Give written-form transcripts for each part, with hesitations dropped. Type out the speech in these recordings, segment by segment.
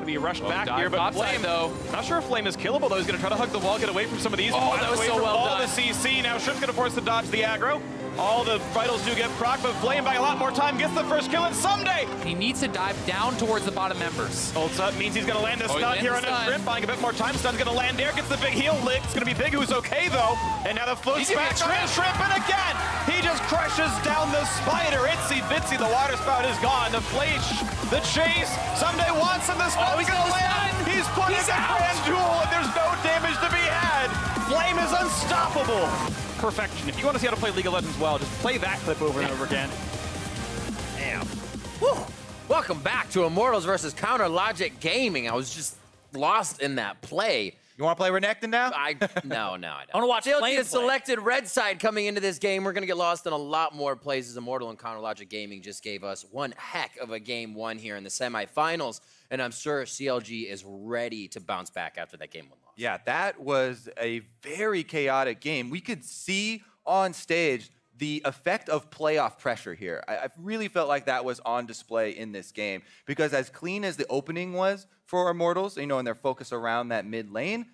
to be rushed back here, but Flame, though. Not sure if Flame is killable, though. He's going to try to hug the wall, get away from some of these. Oh, that was so well all done. the CC. Now Shrimp's going to force to dodge the aggro. All the vitals do get proc, but Flame by a lot more time gets the first kill, and someday he needs to dive down towards the bottom members. Ults up means he's going to land a stun here on a Shrimp, buying a bit more time. Stun's going to land there, gets the big heal lick. It's going to be Big, who's okay though. And now the float's back on the Shrimp, and again, he just crushes down the spider. Itsy bitsy, the water spout is gone. The flash, the chase, someday wants him, the stun's going to land. He's putting a grand duel, and there's no damage to be had. Flame is unstoppable. Perfection. If you want to see how to play League of Legends well, just play that clip over and over again. Damn. Woo. Welcome back to Immortals versus Counter Logic Gaming. I was just lost in that play. You want to play Renekton now? No, I don't. I want to watch CLG Flame has play. selected red side coming into this game. We're going to get lost in a lot more places. Immortal and Counter Logic Gaming just gave us one heck of a game one here in the semifinals, and I'm sure CLG is ready to bounce back after that game one loss. Yeah, that was a very chaotic game. We could see on stage the effect of playoff pressure here. I really felt like that was on display in this game, because as clean as the opening was for Immortals, you know, and their focus around that mid lane,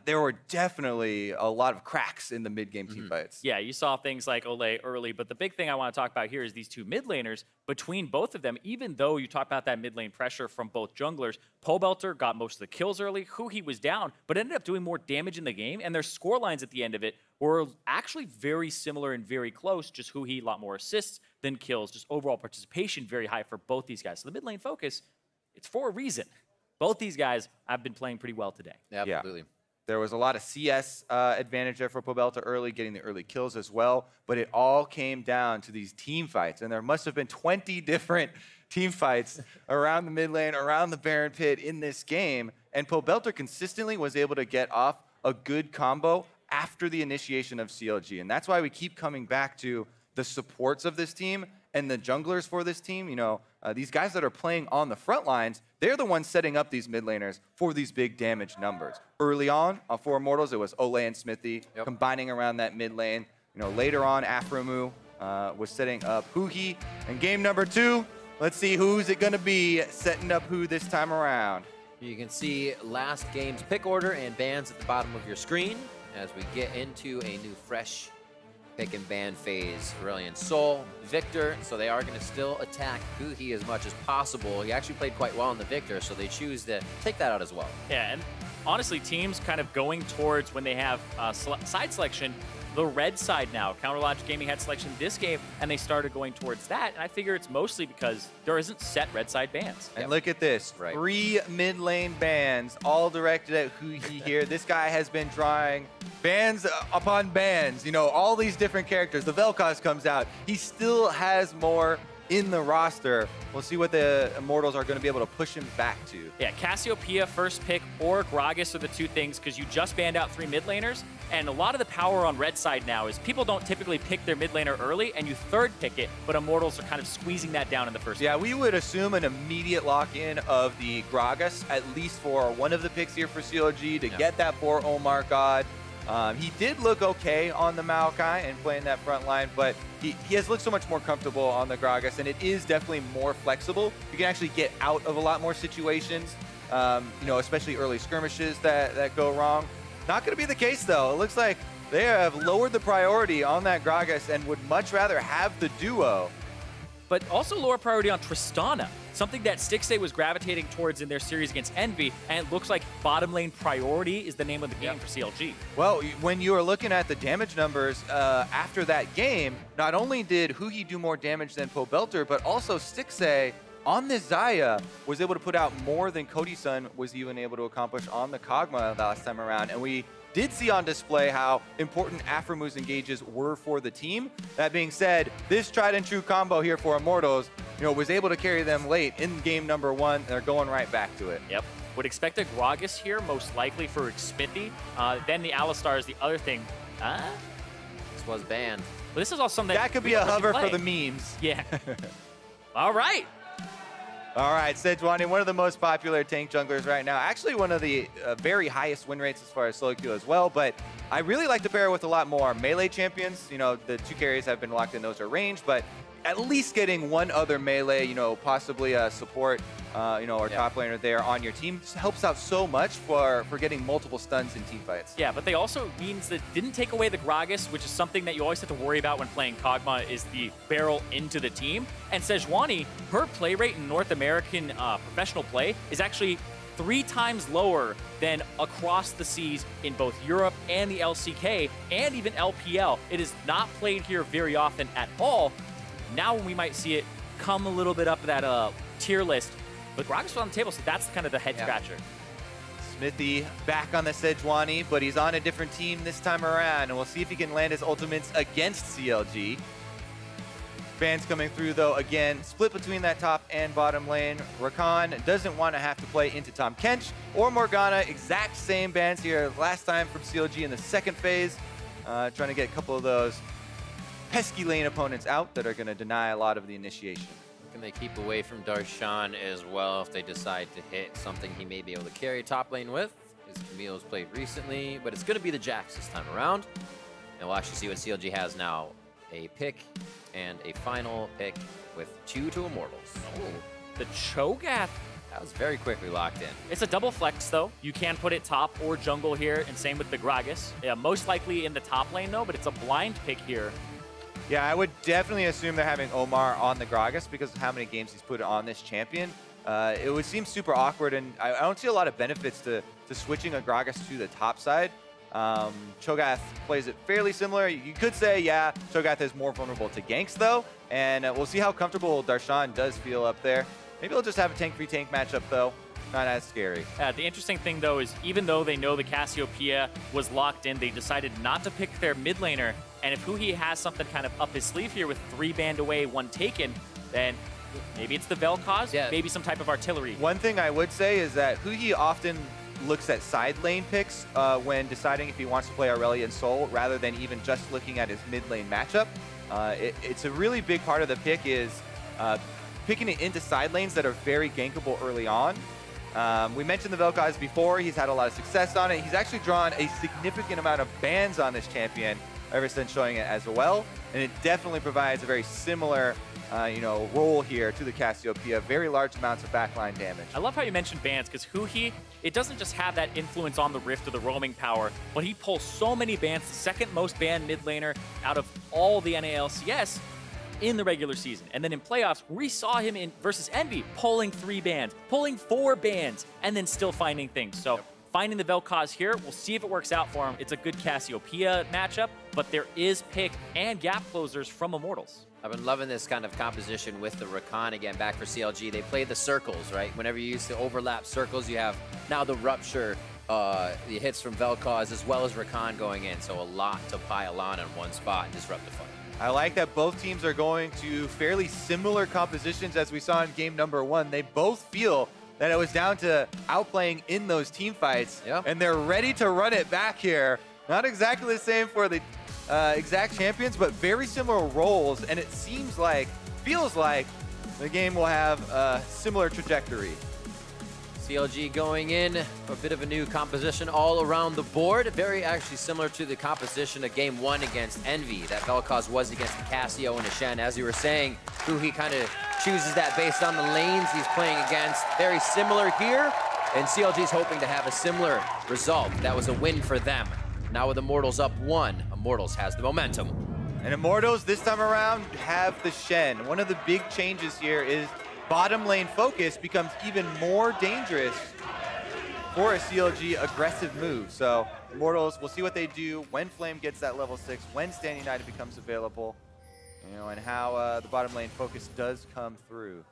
there were definitely a lot of cracks in the mid-game teamfights. Yeah, you saw things like Olleh early, but the big thing I want to talk about here is these two mid laners. Between both of them, even though you talk about that mid lane pressure from both junglers, Pobelter got most of the kills early, Huhi was down, but ended up doing more damage in the game, and their score lines at the end of it were actually very similar and very close. Just Huhi, a lot more assists than kills, just overall participation very high for both these guys. So the mid lane focus, it's for a reason. Both these guys have been playing pretty well today. Absolutely. Yeah. There was a lot of CS advantage there for Pobelter early, getting the early kills as well. But it all came down to these team fights. And there must have been 20 different team fights around the mid lane, around the Baron pit in this game. And Pobelter consistently was able to get off a good combo after the initiation of CLG. And that's why we keep coming back to the supports of this team and the junglers for this team. You know, these guys that are playing on the front lines, they're the ones setting up these mid laners for these big damage numbers. Early on, for Immortals, it was Olleh and Xmithie combining around that mid lane. You know, later on, aphromoo was setting up Huhi. And game number 2, let's see who's it gonna be setting up who this time around. You can see last game's pick order and bans at the bottom of your screen as we get into a new fresh pick and ban phase. Aurelion Sol, Victor, so they are going to still attack Huhi as much as possible. He actually played quite well in the Victor, so they choose to take that out as well. Yeah, and honestly, teams kind of going towards when they have side selection, the red side now. Counter Logic Gaming had selection this game, and they started going towards that. And I figure it's mostly because there isn't set red side bans. And look at this, 3 mid lane bans, all directed at Huhi here. This guy has been drawing bans upon bans, you know, all these different characters. The Vel'Koz comes out. He still has more in the roster. We'll see what the Immortals are going to be able to push him back to. Yeah, Cassiopeia first pick or Gragas are the two things, because you just banned out 3 mid laners, and a lot of the power on red side now is people don't typically pick their mid laner early, and you third pick it, but Immortals are kind of squeezing that down in the first Yeah, pick. we would assume an immediate lock-in of the Gragas, at least for one of the picks here for CLG, to get that for OmarGod. He did look okay on the Maokai and playing that front line, but he has looked so much more comfortable on the Gragas, and it is definitely more flexible. You can actually get out of a lot more situations, you know, especially early skirmishes that go wrong. Not going to be the case, though. It looks like they have lowered the priority on that Gragas and would much rather have the duo. But also lower priority on Tristana, something that Stixxay was gravitating towards in their series against Envy, and it looks like bottom lane priority is the name of the game for CLG. Well, when you are looking at the damage numbers after that game, not only did Huhi do more damage than Pobelter, but also Stixxay on this Xayah was able to put out more than Cody Sun was even able to accomplish on the Kog'Maw the last time around. And we did see on display how important aphromoo engages were for the team. That being said, this tried and true combo here for Immortals, you know, was able to carry them late in game number 1. They're going right back to it. Yep. Would expect a Gragas here, most likely for Xmithie. Then the Alistar is the other thing. This was banned. But this is also something that could be a hover for the memes. Yeah. All right. All right, Sejuani, one of the most popular tank junglers right now. Actually, one of the very highest win rates as far as solo queue as well. But I really like to pair with a lot more melee champions. You know, the 2 carries have been locked in; those are ranged. But at least getting one other melee, you know, possibly a support, you know, or top laner there on your team helps out so much for getting multiple stuns in team fights. Yeah, but they also means that didn't take away the Gragas, which is something that you always have to worry about when playing Kog'Maw, is the barrel into the team. And Sejuani, her play rate in North American professional play is actually 3 times lower than across the seas in both Europe and the LCK and even LPL. It is not played here very often at all. Now we might see it come a little bit up that tier list, but Gragas was on the table, so that's kind of the head scratcher. Xmithie back on the Sejuani, but he's on a different team this time around, and we'll see if he can land his ultimates against CLG. Bans coming through, though, again, split between that top and bottom lane. Rakan doesn't want to have to play into Tahm Kench or Morgana. Exact same bans here last time from CLG in the second phase. Trying to get a couple of those pesky lane opponents out that are going to deny a lot of the initiation. Can they keep away from Darshan as well if they decide to hit something he may be able to carry top lane with? His Camille's played recently, but it's going to be the Jax this time around. And we'll actually see what CLG has now. A pick and a final pick with 2 to Immortals. Oh, the Cho'Gath. That was very quickly locked in. It's a double flex, though. You can put it top or jungle here, and same with the Gragas. Yeah, most likely in the top lane, though, but it's a blind pick here. Yeah, I would definitely assume they're having Omar on the Gragas because of how many games he's put on this champion. It would seem super awkward, and I don't see a lot of benefits to switching a Gragas to the top side. Cho'Gath plays it fairly similar. You could say, yeah, Cho'Gath is more vulnerable to ganks, though, and we'll see how comfortable Darshan does feel up there. Maybe he'll just have a tank-free-tank matchup, though. Not as scary. The interesting thing, though, is even though they know the Cassiopeia was locked in, they decided not to pick their mid laner. And if Huhi has something kind of up his sleeve here with 3 banned away, 1 taken, then maybe it's the Vel'Koz, maybe some type of artillery. One thing I would say is that Huhi often looks at side lane picks when deciding if he wants to play Aurelion Sol rather than even just looking at his mid lane matchup. It's a really big part of the pick is picking it into side lanes that are very gankable early on. We mentioned the Vel'Koz before. He's had a lot of success on it. He's actually drawn a significant amount of bans on this champion ever since showing it as well. And it definitely provides a very similar you know, role here to the Cassiopeia. Very large amounts of backline damage. I love how you mentioned bans, because Huhi, it doesn't just have that influence on the Rift or the roaming power, but he pulls so many bans, the second most banned mid laner out of all the NALCS in the regular season. And then in playoffs, we saw him in versus Envy pulling 3 bans, pulling 4 bans, and then still finding things. So finding the Vel'Koz here, we'll see if it works out for him. It's a good Cassiopeia matchup, but there is pick and gap closers from Immortals. I've been loving this kind of composition with the Rakan again back for CLG. They play the circles, right? Whenever you use the overlap circles, you have now the Rupture, the hits from Vel'Koz, as well as Rakan going in. So a lot to pile on in one spot and disrupt the fight. I like that both teams are going to fairly similar compositions as we saw in game number 1. They both feel that it was down to outplaying in those team fights, and they're ready to run it back here. Not exactly the same for the exact champions, but very similar roles, and it seems like, feels like, the game will have a similar trajectory. CLG going in, a bit of a new composition all around the board. Very actually similar to the composition of game 1 against Envy. That Vel'Koz was against the Cassio and the Shen. As you were saying, Huhi kind of chooses that based on the lanes he's playing against. Very similar here, and CLG's hoping to have a similar result. That was a win for them. Now with Immortals up 1, Immortals has the momentum. And Immortals this time around have the Shen. One of the big changes here is bottom lane focus becomes even more dangerous for a CLG aggressive move. So Immortals, we'll see what they do when Flame gets that level 6, when Standing Knight becomes available, you know, and how the bottom lane focus does come through.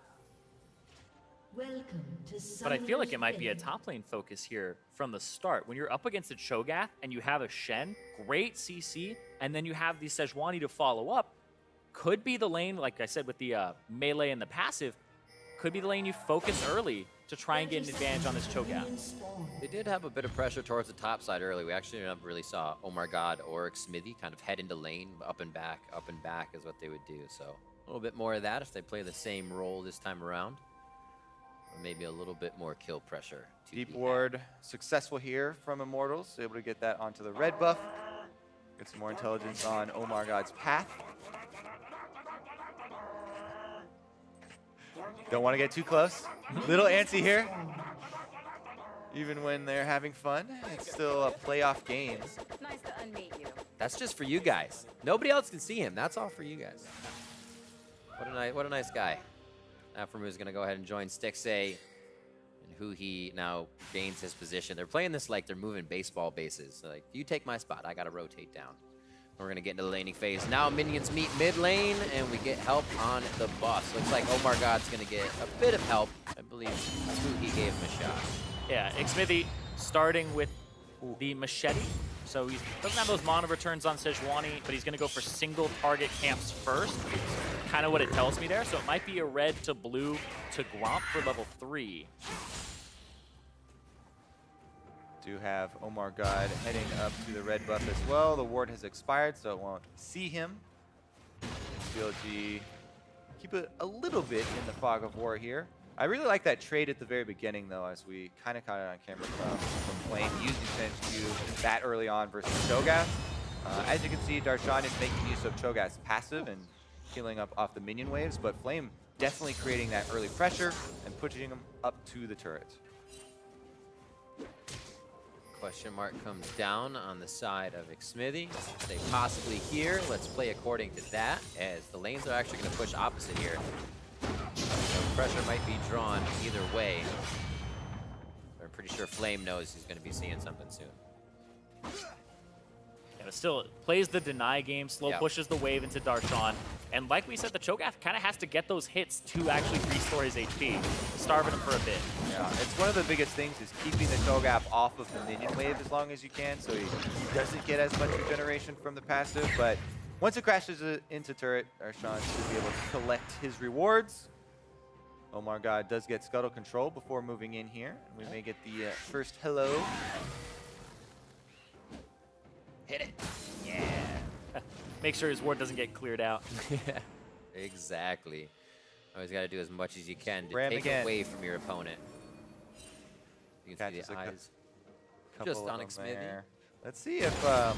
Welcome to But I feel like it might be a top lane focus here from the start. When you're up against a Cho'Gath and you have a Shen, great CC, and then you have the Sejuani to follow up, could be the lane, like I said, with the melee and the passive, could be the lane you focus early to try and get an advantage on this Cho'Gath. They did have a bit of pressure towards the top side early. We actually never really saw OmarGod or Xmithie kind of head into lane, up and back is what they would do. So a little bit more of that if they play the same role this time around. Or maybe a little bit more kill pressure. Deep ward successful here from Immortals, able to get that onto the red buff. Get some more intelligence on OmarGod's path. Don't want to get too close. Little antsy here. Even when they're having fun, it's still a playoff game. Nice to unmeet you. That's just for you guys. Nobody else can see him. That's all for you guys. What a nice guy. aphromoo is going to go ahead and join Stixxay. And Huhi now gains his position. They're playing this like they're moving baseball bases. So like, you take my spot, I got to rotate down. We're going to get into the laning phase. Now minions meet mid lane, and we get help on the boss. Looks like OmarGod's going to get a bit of help. I believe Huhi gave him a shot. Yeah, Xmithie starting with the machete. So he doesn't have those mono returns on Sejuani, but he's going to go for single target camps first. Kind of what it tells me there. So it might be a red to blue to Gromp for level 3. Do have OmarGod heading up to the red buff as well. The ward has expired, so it won't see him. CLG keep it a little bit in the fog of war here. I really like that trade at the very beginning, though, as we kind of caught it on camera from Flame using Shen Q that early on versus Cho'Gath. As you can see, Darshan is making use of Cho'Gath's passive and healing up off the minion waves, but Flame definitely creating that early pressure and pushing him up to the turret. Question mark comes down on the side of Xmithie. They possibly here. Let's play according to that, as the lanes are actually going to push opposite here. So pressure might be drawn either way. But I'm pretty sure Flame knows he's going to be seeing something soon. Yeah, but still, plays the deny game, slow pushes the wave into Darshan. And like we said, the Cho'Gath kind of has to get those hits to actually restore his HP, starving him for a bit. Yeah, it's one of the biggest things is keeping the Cho'Gath off of the minion wave as long as you can, so he doesn't get as much regeneration from the passive. But once it crashes into turret, Darshan should be able to collect his rewards. OmarGod does get scuttle control before moving in here. We may get the first hello. Hit it. Yeah. Make sure his ward doesn't get cleared out. Yeah, exactly. Always got to do as much as you can to Ram take again. away from your opponent. You can see the eyes just on Xmithie. Let's see if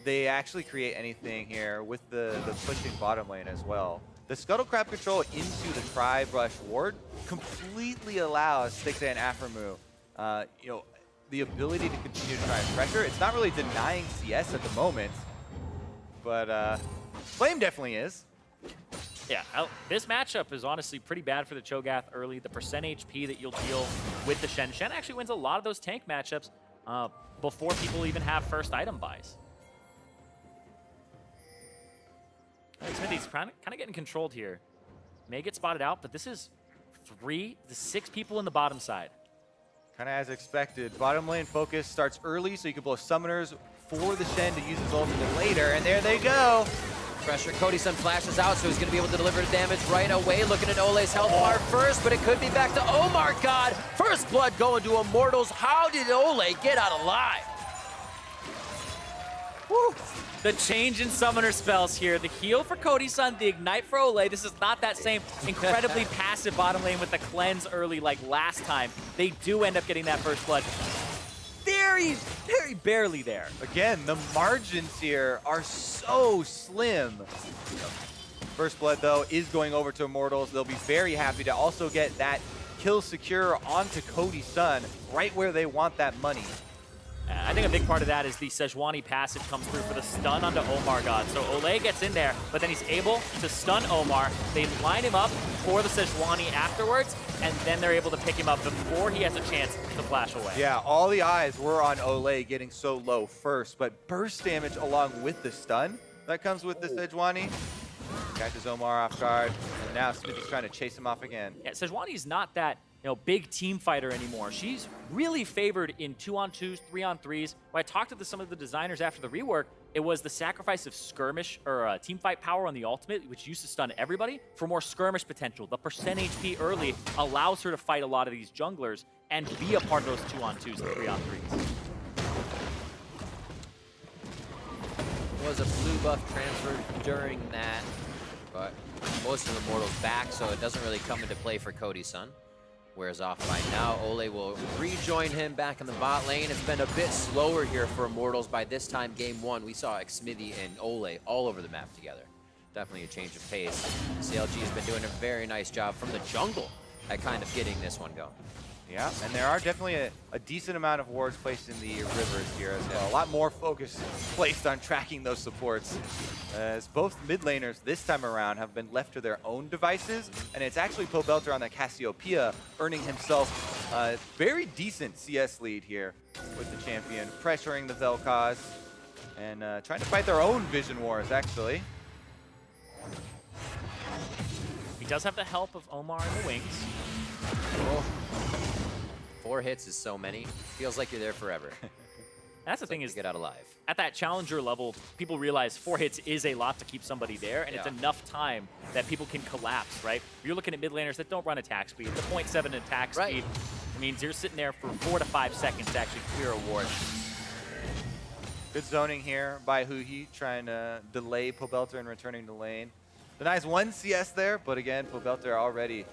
they actually create anything here with the pushing bottom lane as well. The Scuttle Crab control into the Tri-Brush ward completely allows Stixxay and aphromoo, you know, the ability to continue to try and pressure. It's not really denying CS at the moment, but Flame definitely is. Yeah, this matchup is honestly pretty bad for the Cho'Gath early. The percent HP that you'll deal with the Shen. Shen actually wins a lot of those tank matchups before people even have first item buys. Xmithie's kind of getting controlled here. May get spotted out, but this is 3 to 6 people in the bottom side. Kind of as expected. Bottom lane focus starts early, so you can blow summoners for the Shen to use his ultimate later, and there they go. Pressure. Cody Sun flashes out, so he's going to be able to deliver the damage right away. Looking at Olleh's health bar first, but it could be back to OmarGod. First blood going to Immortals. How did Olleh get out alive? Woo. The change in summoner spells here. The heal for Cody Sun, the ignite for Olleh. This is not that same incredibly passive bottom lane with the cleanse early like last time. They do end up getting that first blood. Very, very barely there. Again, the margins here are so slim. First blood, though, is going over to Immortals. They'll be very happy to also get that kill secure onto Cody Sun, right where they want that money. I think a big part of that is the Sejuani passive comes through for the stun onto OmarGod. So Olleh gets in there, but then he's able to stun Omar. They line him up for the Sejuani afterwards, and then they're able to pick him up before he has a chance to flash away. Yeah, all the eyes were on Olleh getting so low first, but burst damage along with the stun that comes with the Sejuani catches Omar off guard, and now Xmithie's trying to chase him off again. Yeah, Sejuani's not that big team fighter anymore. She's really favored in 2-on-2s, 3-on-3s. When I talked to some of the designers after the rework, it was the sacrifice of skirmish or team fight power on the ultimate, which used to stun everybody, for more skirmish potential. The percent HP early allows her to fight a lot of these junglers and be a part of those 2-on-2s and 3-on-3s. Was a blue buff transferred during that, but most of the Immortals back, so it doesn't really come into play for Cody Sun. Wears off by now. Olleh will rejoin him back in the bot lane. It's been a bit slower here for Immortals. By this time, game 1, we saw Xmithie and Olleh all over the map together. definitely a change of pace. CLG has been doing a very nice job from the jungle at kind of getting this one going. Yeah, and there are definitely a decent amount of wards placed in the rivers here as well. A lot more focus placed on tracking those supports, as both mid laners this time around have been left to their own devices, and it's actually Pobelter on the Cassiopeia earning himself a very decent CS lead here with the champion, pressuring the Vel'Koz and trying to fight their own vision wars, actually. He does have the help of Omar in the wings. Oh. 4 hits is so many. Feels like you're there forever. That's the thing is, get out alive. At that challenger level, people realize 4 hits is a lot to keep somebody there, and it's enough time that people can collapse, right? You're looking at mid laners that don't run attack speed. The 0.7 attack speed means you're sitting there for 4 to 5 seconds to actually clear a ward. Good zoning here by Huhi, trying to delay Pobelter and returning to lane. The nice 1 CS there, but again, Pobelter already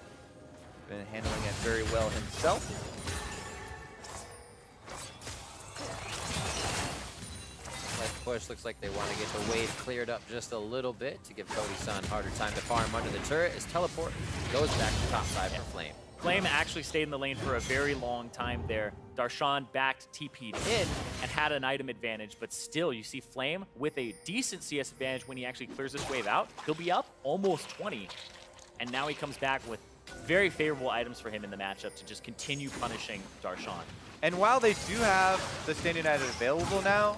been handling it very well himself. Push looks like they want to get the wave cleared up just a little bit to give Cody Sun harder time to farm under the turret. His teleport goes back to top side for Flame. Flame actually stayed in the lane for a very long time there. Darshan backed TP'd in and had an item advantage, but still you see Flame with a decent CS advantage when he actually clears this wave out. He'll be up almost 20, and now he comes back with very favorable items for him in the matchup to just continue punishing Darshan. And while they do have the standing item available now,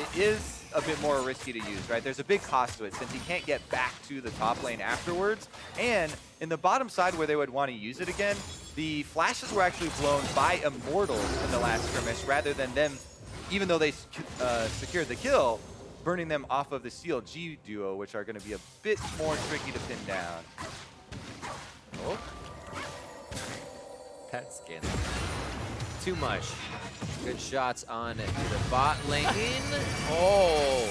it is a bit more risky to use, right? There's a big cost to it since he can't get back to the top lane afterwards. And in the bottom side where they would want to use it again, the flashes were actually blown by Immortals in the last skirmish rather than them, even though they secured the kill, burning them off of the CLG duo, which are going to be a bit more tricky to pin down. Oh. Pet skin. Too much. Good shots on the bot lane. Oh!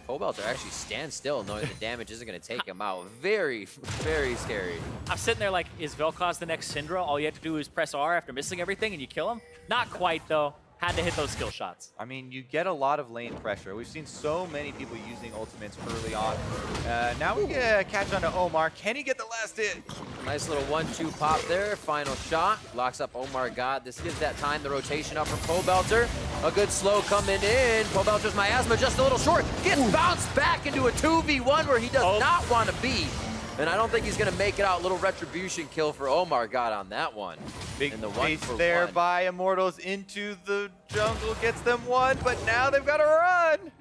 Pobelter actually stands still knowing the damage isn't going to take him out. Very, very scary. I'm sitting there like, is Vel'Koz the next Syndra? All you have to do is press R after missing everything and you kill him? Not quite, though. Had to hit those skill shots. I mean, you get a lot of lane pressure. We've seen so many people using ultimates early on. Now we get a catch on to Omar. Can he get the last hit? Nice little 1-2 pop there. Final shot. Locks up OmarGod. This gives that time the rotation up from Pobelter. A good slow coming in. Pobelter's miasma just a little short. Gets bounced back into a 2v1 where he does not want to be. And I don't think he's going to make it out. Little retribution kill for OmarGod on that one. Big pace there by Immortals into the jungle. Gets them one, but now they've got to run.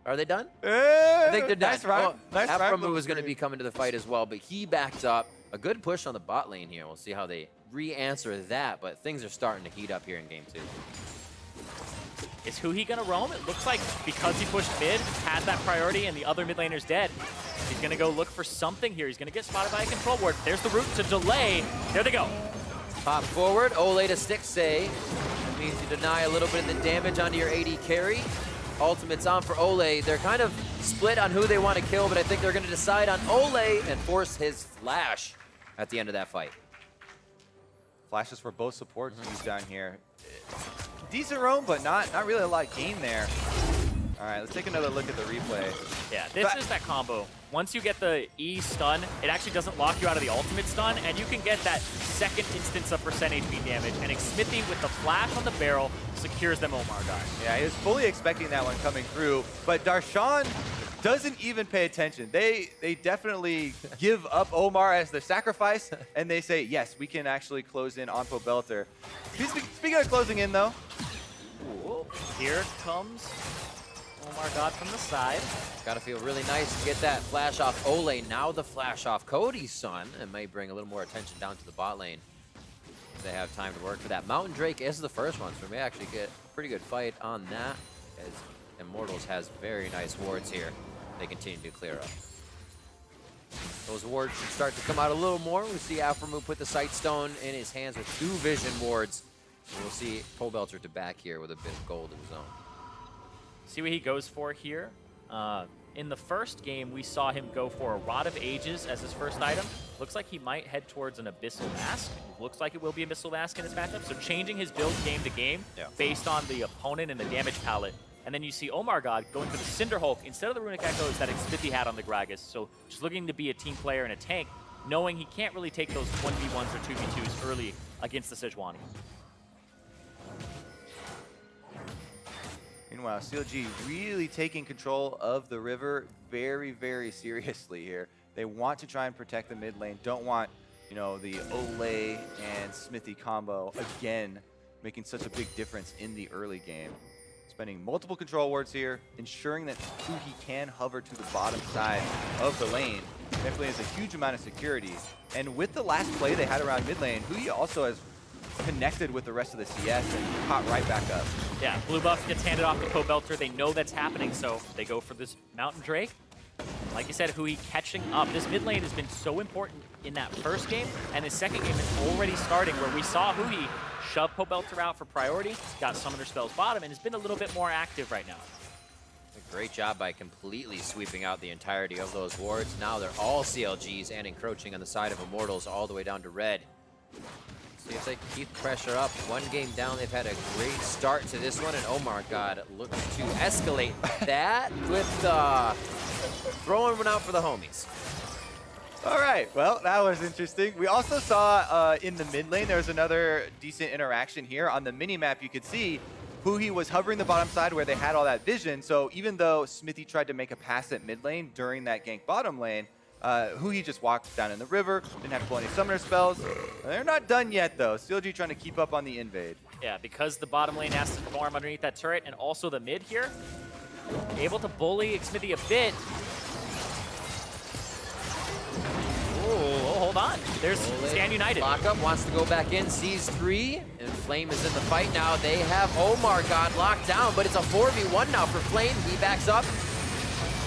Are they done? I think they're done. Nice run. Nice aphromoo was going to be coming to the fight as well, but he backed up. A good push on the bot lane here. We'll see how they re-answer that, but things are starting to heat up here in game 2. Is Huhi gonna roam? It looks like because he pushed mid, has that priority, and the other mid laner's dead. He's gonna go look for something here. He's gonna get spotted by a control ward. There's the route to delay. There they go. Pop forward, Olleh to Stixxay. That means you deny a little bit of the damage onto your AD carry. Ultimate's on for Olleh. They're kind of split on who they want to kill, but I think they're gonna decide on Olleh and force his flash at the end of that fight. Flashes for both supports used down here. Decent roam, but not really a lot gain there. All right, let's take another look at the replay. Yeah, this is that combo. Once you get the E stun, it actually doesn't lock you out of the ultimate stun, and you can get that second instance of percent HP damage. And Xmithie with the flash on the barrel secures them OmarGod. Yeah, he was fully expecting that one coming through, but Darshan doesn't even pay attention. They definitely give up Omar as the sacrifice, and they say, yes, we can actually close in on Pobelter. Speaking of closing in, though. Ooh, here comes OmarGod from the side. Gotta feel really nice to get that flash off Olleh. Now the flash off Cody Sun. It may bring a little more attention down to the bot lane. They have time to work for that. Mountain Drake is the first one, so we may actually get a pretty good fight on that, as Immortals has very nice wards here. They continue to clear up. Those wards should start to come out a little more. We see aphromoo put the Sight Stone in his hands with 2 vision wards. And we'll see Pobelter to back here with a bit of gold of his own. See what he goes for here. In the first game, we saw him go for a Rod of Ages as his first item. Looks like he might head towards an Abyssal Mask. Looks like it will be Abyssal Mask in this matchup. So changing his build game to game based on the opponent and the damage palette And then you see OmarGod going for the Cinder Hulk instead of the Runic Echoes that Xmithie had on the Gragas. So just looking to be a team player and a tank, knowing he can't really take those 1v1s or 2v2s early against the Sejuani. Meanwhile, CLG really taking control of the river very, very seriously here. They want to try and protect the mid lane, don't want, you know, the Olleh and Xmithie combo again making such a big difference in the early game. Spending multiple control wards here, ensuring that Huhi can hover to the bottom side of the lane. Definitely has a huge amount of security. And with the last play they had around mid lane, Huhi also has connected with the rest of the CS and caught right back up. Yeah, blue buff gets handed off to Pobelter. They know that's happening, so they go for this Mountain Drake. Like you said, Huhi catching up. This mid lane has been so important in that first game, and the second game is already starting where we saw Huhi shove Pobelter out for priority, got Summoner Spells bottom, and has been a little bit more active right now. A great job by completely sweeping out the entirety of those wards. Now they're all CLGs and encroaching on the side of Immortals all the way down to red. See if they can keep the pressure up. One game down, they've had a great start to this one, and OmarGod looks to escalate that with throwing one out for the homies. All right, well, that was interesting. We also saw in the mid lane, there was another decent interaction here. On the mini-map, you could see Huhi was hovering the bottom side where they had all that vision. So even though Xmithie tried to make a pass at mid lane during that gank bottom lane, Huhi just walked down in the river, didn't have to pull any summoner spells. They're not done yet, though. CLG trying to keep up on the invade. Yeah, because the bottom lane has to farm underneath that turret, and also the mid here, able to bully Xmithie a bit. Oh, hold on. There's Stand United. Lockup wants to go back in, sees 3, and Flame is in the fight now. They have OmarGod locked down, but it's a 4v1 now for Flame. He backs up.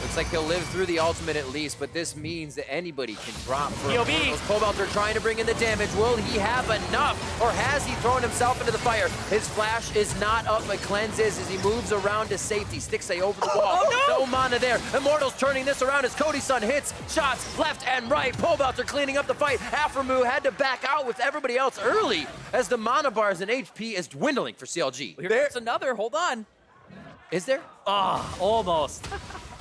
Looks like he'll live through the ultimate at least, but this means that anybody can drop for Immortals. Pobelter trying to bring in the damage. Will he have enough, or has he thrown himself into the fire? His flash is not up, but cleanses as he moves around to safety. Stixxay over the wall. No mana there. Immortals turning this around as Cody Sun hits shots left and right. Pobelter cleaning up the fight. aphromoo had to back out with everybody else early as the mana bars and HP is dwindling for CLG. There's another, hold on. Is there? Ah, almost.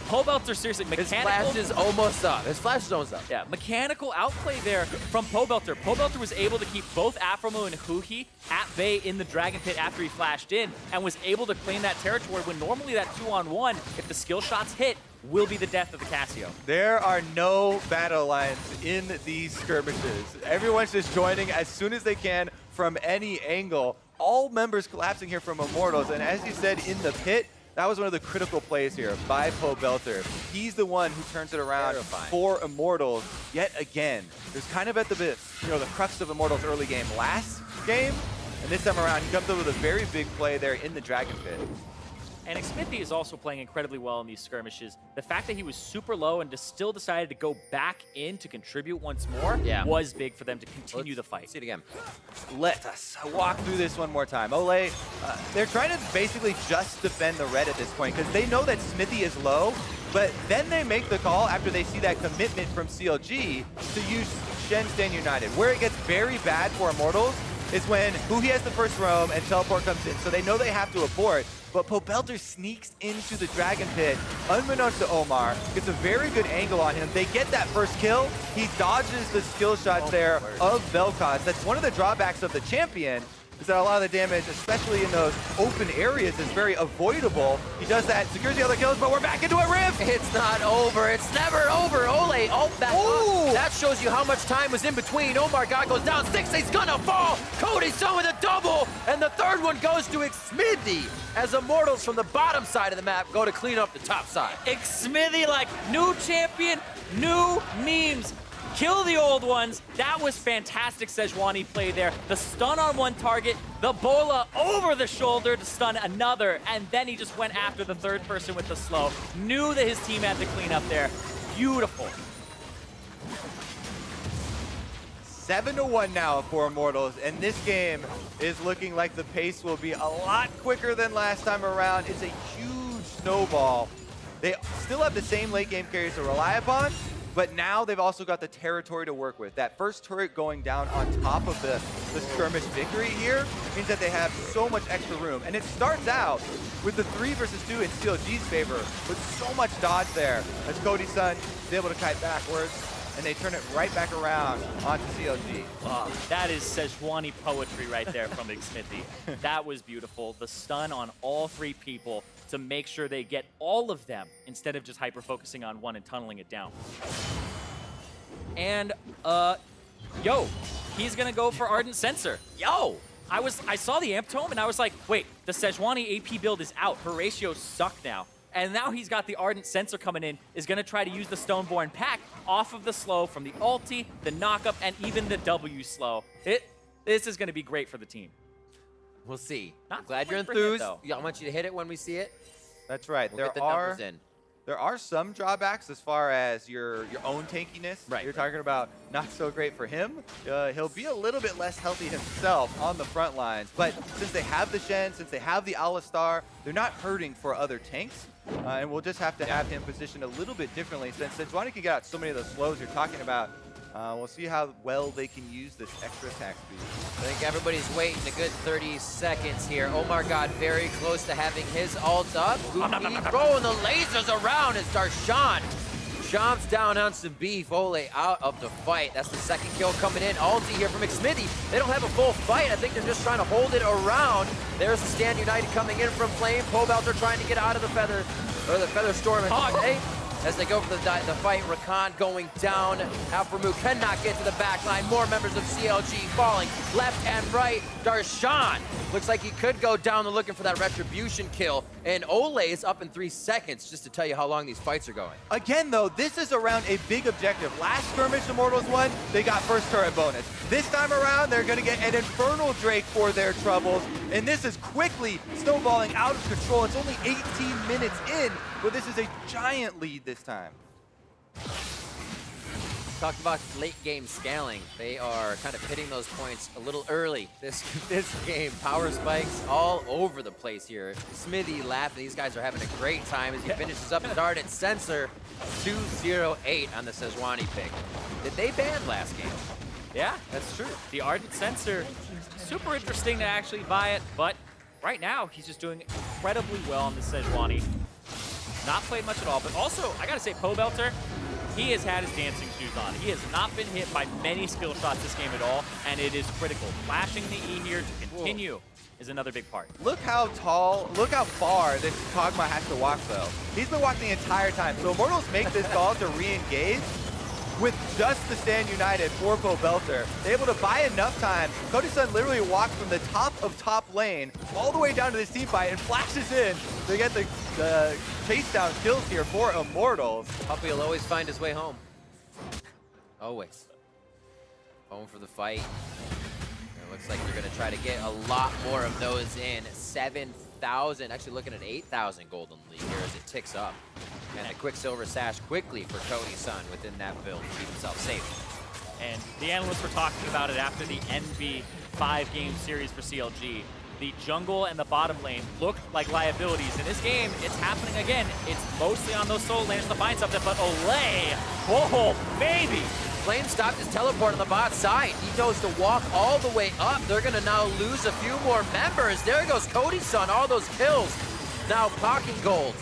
Pobelter, seriously, mechanical. His flash is almost up. His flash is almost up. Yeah, mechanical outplay there from Pobelter. Pobelter was able to keep both aphromoo and Huhi at bay in the Dragon Pit after he flashed in, and was able to claim that territory when normally that 2-on-1, if the skill shots hit, will be the death of the Cassio. There are no battle lines in these skirmishes. Everyone's just joining as soon as they can from any angle. All members collapsing here from Immortals, and as you said, in the pit, that was one of the critical plays here by Pobelter. He's the one who turns it around for Immortals yet again. It was kind of at the the crux of Immortals' early game last game, and this time around he comes up with a very big play there in the Dragon Pit. And Xmithie is also playing incredibly well in these skirmishes. The fact that he was super low and still decided to go back in to contribute once more was big for them to continue the fight. See it again. Let us walk through this one more time. Olleh, they're trying to basically just defend the red at this point because they know that Xmithie is low, but then they make the call after they see that commitment from CLG to use Shen Stand United. Where it gets very bad for Immortals is when Huhi has the first roam and teleport comes in, so they know they have to abort. But Pobelter sneaks into the Dragon Pit, unbeknownst to Omar, gets a very good angle on him. They get that first kill. He dodges the skill shots there of Vel'Koz. That's one of the drawbacks of the champion, is that a lot of the damage, especially in those open areas, is very avoidable. He does that, secures the other kills, but we're back into a rift! It's not over. It's never over. Olleh, back up. That shows you how much time was in between. OmarGod goes down. Stixxay's gonna fall. Cody Sun with a double. And the third one goes to Xmithie as Immortals from the bottom side of the map go to clean up the top side. Xmithie, like, new champion, new memes. Kill the old ones. That was fantastic Sejuani play there. The stun on one target, the bola over the shoulder to stun another, and then he just went after the third person with the slow. Knew that his team had to clean up there. Beautiful. 7-1 now for Immortals, and this game is looking like the pace will be a lot quicker than last time around. It's a huge snowball. They still have the same late game carries to rely upon, but now they've also got the territory to work with. That first turret going down on top of the skirmish victory here means that they have so much extra room. And it starts out with the 3 versus 2 in CLG's favor, with so much dodge there as Cody Sun is able to kite backwards, and they turn it right back around onto CLG. Wow, that is Sejuani poetry right there from Xmithie. That was beautiful. The stun on all 3 people to make sure they get all of them instead of just hyper-focusing on one and tunneling it down. And, yo, he's gonna go for Ardent Sensor. Yo! I saw the Amp Tome and I was like, wait, the Sejuani AP build is out. Her ratios suck now. And now he's got the Ardent Sensor coming in, is going to try to use the Stoneborn pack off of the slow from the ulti, the knockup, and even the W slow. This is going to be great for the team. We'll see. Not Glad you're quite for him, enthused. though. I want you to hit it when we see it. That's right. We'll get the numbers in. There are some drawbacks as far as your own tankiness. Right. You're talking about not so great for him. He'll be a little bit less healthy himself on the front lines. But since they have the Shen, since they have the Alistar, they're not hurting for other tanks. And we'll just have to have him positioned a little bit differently. Since Sejuani can get out so many of those slows you're talking about, we'll see how well they can use this extra attack speed. I think everybody's waiting a good 30 seconds here. OmarGod very close to having his ult up. Huhi throwing the lasers around as Darshan chomps down on some beef. Olleh out of the fight. That's the second kill coming in. Ulti here from Xmithie. They don't have a full fight. I think they're just trying to hold it around. There's the Stand United coming in from Flame. Pobelter trying to get out of the Feather Storm. As they go for the fight, Rakan going down. aphromoo cannot get to the back line. More members of CLG falling left and right. Darshan looks like he could go down looking for that retribution kill. And Olleh is up in 3 seconds, just to tell you how long these fights are going. Again, though, this is around a big objective. Last skirmish Immortals won, they got first turret bonus. This time around, they're going to get an Infernal Drake for their troubles. And this is quickly snowballing out of control. It's only 18 minutes in, but this is a giant lead this time. Talked about late game scaling. They are kind of hitting those points a little early this game. Power spikes all over the place here. Xmithie laughing. These guys are having a great time as he finishes up his Ardent Sensor. 208 on the Sejuani pick. Did they ban last game? Yeah, that's true. The Ardent Sensor, super interesting to actually buy it, but right now he's just doing incredibly well on the Sejuani. Not played much at all, but also, I gotta say, Pobelter, he has had his dancing shoes on. He has not been hit by many skill shots this game at all, and it is critical. Flashing the E here to continue is another big part. Look how tall, look how far this Kog'Maw has to walk, though. He's been walking the entire time. So Immortals make this call to re-engage with just the Stand United for Pobelter. They're able to buy enough time. Cody Sun literally walked from the top of top lane all the way down to this team fight and flashes in to get the chase down kills here for Immortals. Puppy will always find his way home. Always. Home for the fight. It looks like they're going to try to get a lot more of those in. 7,000, actually looking at 8,000 golden lead here as it ticks up. And a quick silver sash quickly for Cody Sun within that build to keep himself safe. And the analysts were talking about it after the NV 5-game series for CLG. The jungle and the bottom lane looked like liabilities. In this game, it's happening again. It's mostly on those solo laners to find something, but Olleh, oh, baby! Flame stopped his teleport on the bot side. He knows to walk all the way up. They're going to now lose a few more members. There goes Cody Sun, all those kills. Now pocketing gold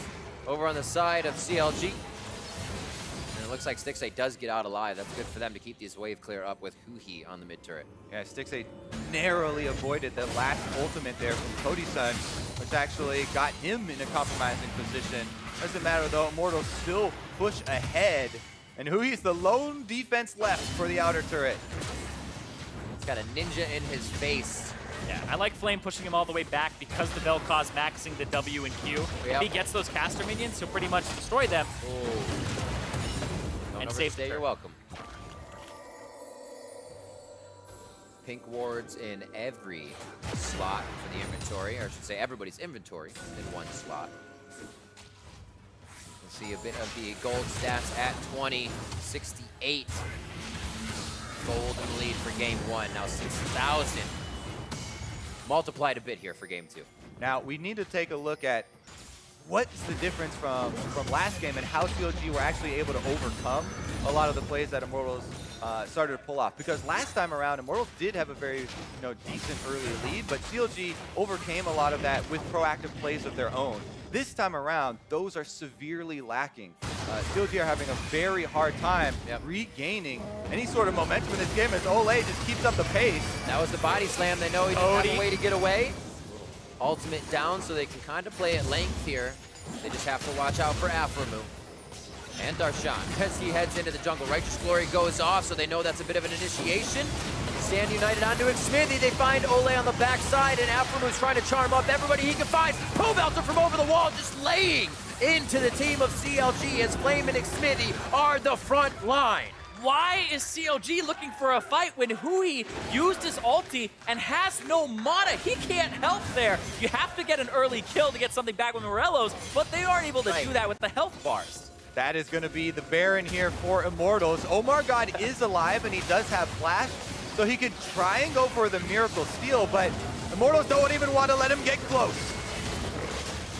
over on the side of CLG. And it looks like Stixxay does get out alive. That's good for them to keep these wave clear up with Huhi on the mid turret. Yeah, Stixxay narrowly avoided the last ultimate there from Cody Sun, which actually got him in a compromising position. Doesn't matter though, Immortals still push ahead. And Huhi's the lone defense left for the outer turret. He's got a ninja in his face. Yeah, I like Flame pushing him all the way back because the Vel'Koz maxing the W and Q. If he gets those caster minions, he'll pretty much destroy them. Don't and overstay, save the you're welcome. Pink wards in every slot for the inventory, or I should say everybody's inventory in one slot. We'll see a bit of the gold stats at 20, 68. Golden lead for game 1, now 6,000. Multiplied a bit here for game 2. Now, we need to take a look at what's the difference from last game and how CLG were actually able to overcome a lot of the plays that Immortals started to pull off. Because last time around, Immortals did have a very decent early lead, but CLG overcame a lot of that with proactive plays of their own. This time around, those are severely lacking. CLG are having a very hard time regaining any sort of momentum in this game as Olleh just keeps up the pace. That was the body slam. They know he didn't have a way to get away. Ultimate down, so they can kind of play at length here. They just have to watch out for aphromoo. And Darshan, as he heads into the jungle. Righteous Glory goes off, so they know that's a bit of an initiation. Stand united onto Xmithie. They find Olleh on the backside, and aphromoo trying to charm up everybody he can find. Pobelter from over the wall, just laying into the team of CLG as Flame and Xmithie are the front line. Why is CLG looking for a fight when Huhi used his ulti and has no mana? He can't help there. You have to get an early kill to get something back with Morelos, but they aren't able to do that with the health bars. That is going to be the Baron here for Immortals. OmarGod is alive, and he does have Flash, so he could try and go for the Miracle Steal, but Immortals don't even want to let him get close.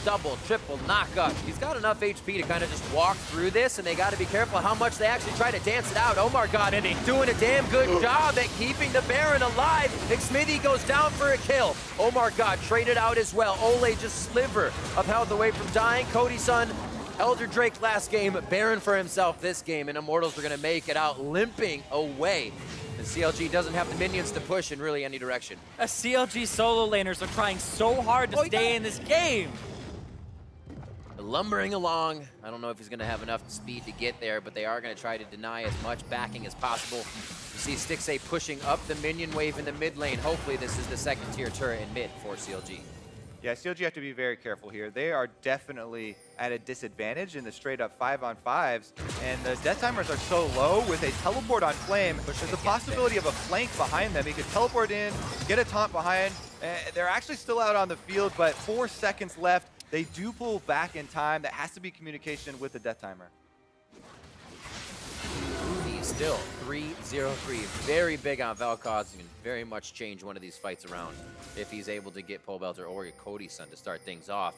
Double, triple knockup. He's got enough HP to kind of just walk through this, and they got to be careful how much they actually try to dance it out. OmarGod doing a damn good job at keeping the Baron alive. Xmithie goes down for a kill. OmarGod traded out as well. Olleh just sliver of health away from dying. Cody Sun, Elder Drake last game, Baron for himself this game, and Immortals are going to make it out limping away. The CLG doesn't have the minions to push in really any direction. CLG solo laners are trying so hard to stay in this game. Lumbering along. I don't know if he's going to have enough speed to get there, but they are going to try to deny as much backing as possible. You see Stixxay pushing up the minion wave in the mid lane. Hopefully this is the second tier turret in mid for CLG. Yeah, CLG have to be very careful here. They are definitely at a disadvantage in the straight up 5-on-5s, and the death timers are so low. With a teleport on Flame, there's a possibility of a flank behind them. He could teleport in, get a taunt behind. They're actually still out on the field, but 4 seconds left. They do pull back in time. That has to be communication with the death timer. He's still 3-0-3. Very big on Vel'Koz. He can very much change one of these fights around if he's able to get Pobelter or get Cody Sun to start things off.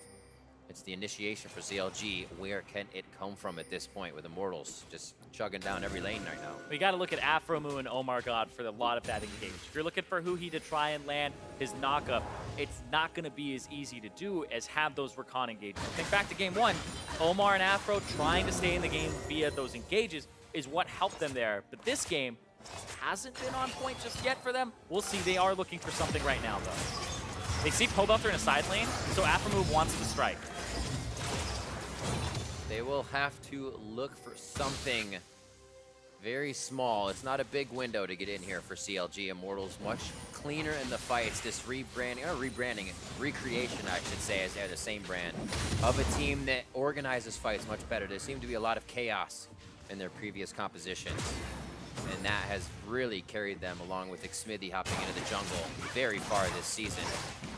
It's the initiation for CLG. Where can it come from at this point with Immortals just chugging down every lane right now? We got to look at aphromoo and OmarGod for a lot of that engage. If you're looking for Huhi to try and land his knockup, it's not going to be as easy to do as have those Rakan engages. Think back to game 1. Omar and Afro trying to stay in the game via those engages is what helped them there. But this game hasn't been on point just yet for them. We'll see. They are looking for something right now, though. They see Pobelter in a side lane, so aphromoo wants to strike. They will have to look for something very small. It's not a big window to get in here for CLG. Immortals much cleaner in the fights. This recreation, I should say, as they're the same brand of a team that organizes fights much better. There seemed to be a lot of chaos in their previous compositions, and that has really carried them, along with Xmithie hopping into the jungle very far this season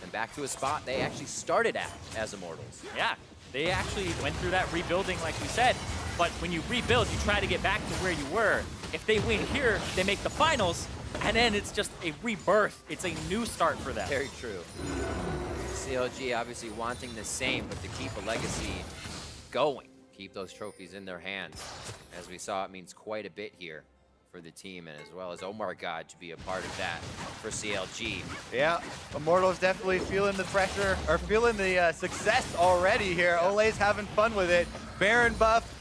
and back to a spot they actually started at as Immortals. Yeah. They actually went through that rebuilding, like we said, but when you rebuild, you try to get back to where you were. If they win here, they make the finals, and then it's just a rebirth. It's a new start for them. Very true. CLG obviously wanting the same, but to keep a legacy going, keep those trophies in their hands. As we saw, it means quite a bit here for the team, and as well as OmarGod to be a part of that for CLG. Yeah, Immortals definitely feeling the pressure, or feeling the success already here. Olleh's having fun with it. Baron buff,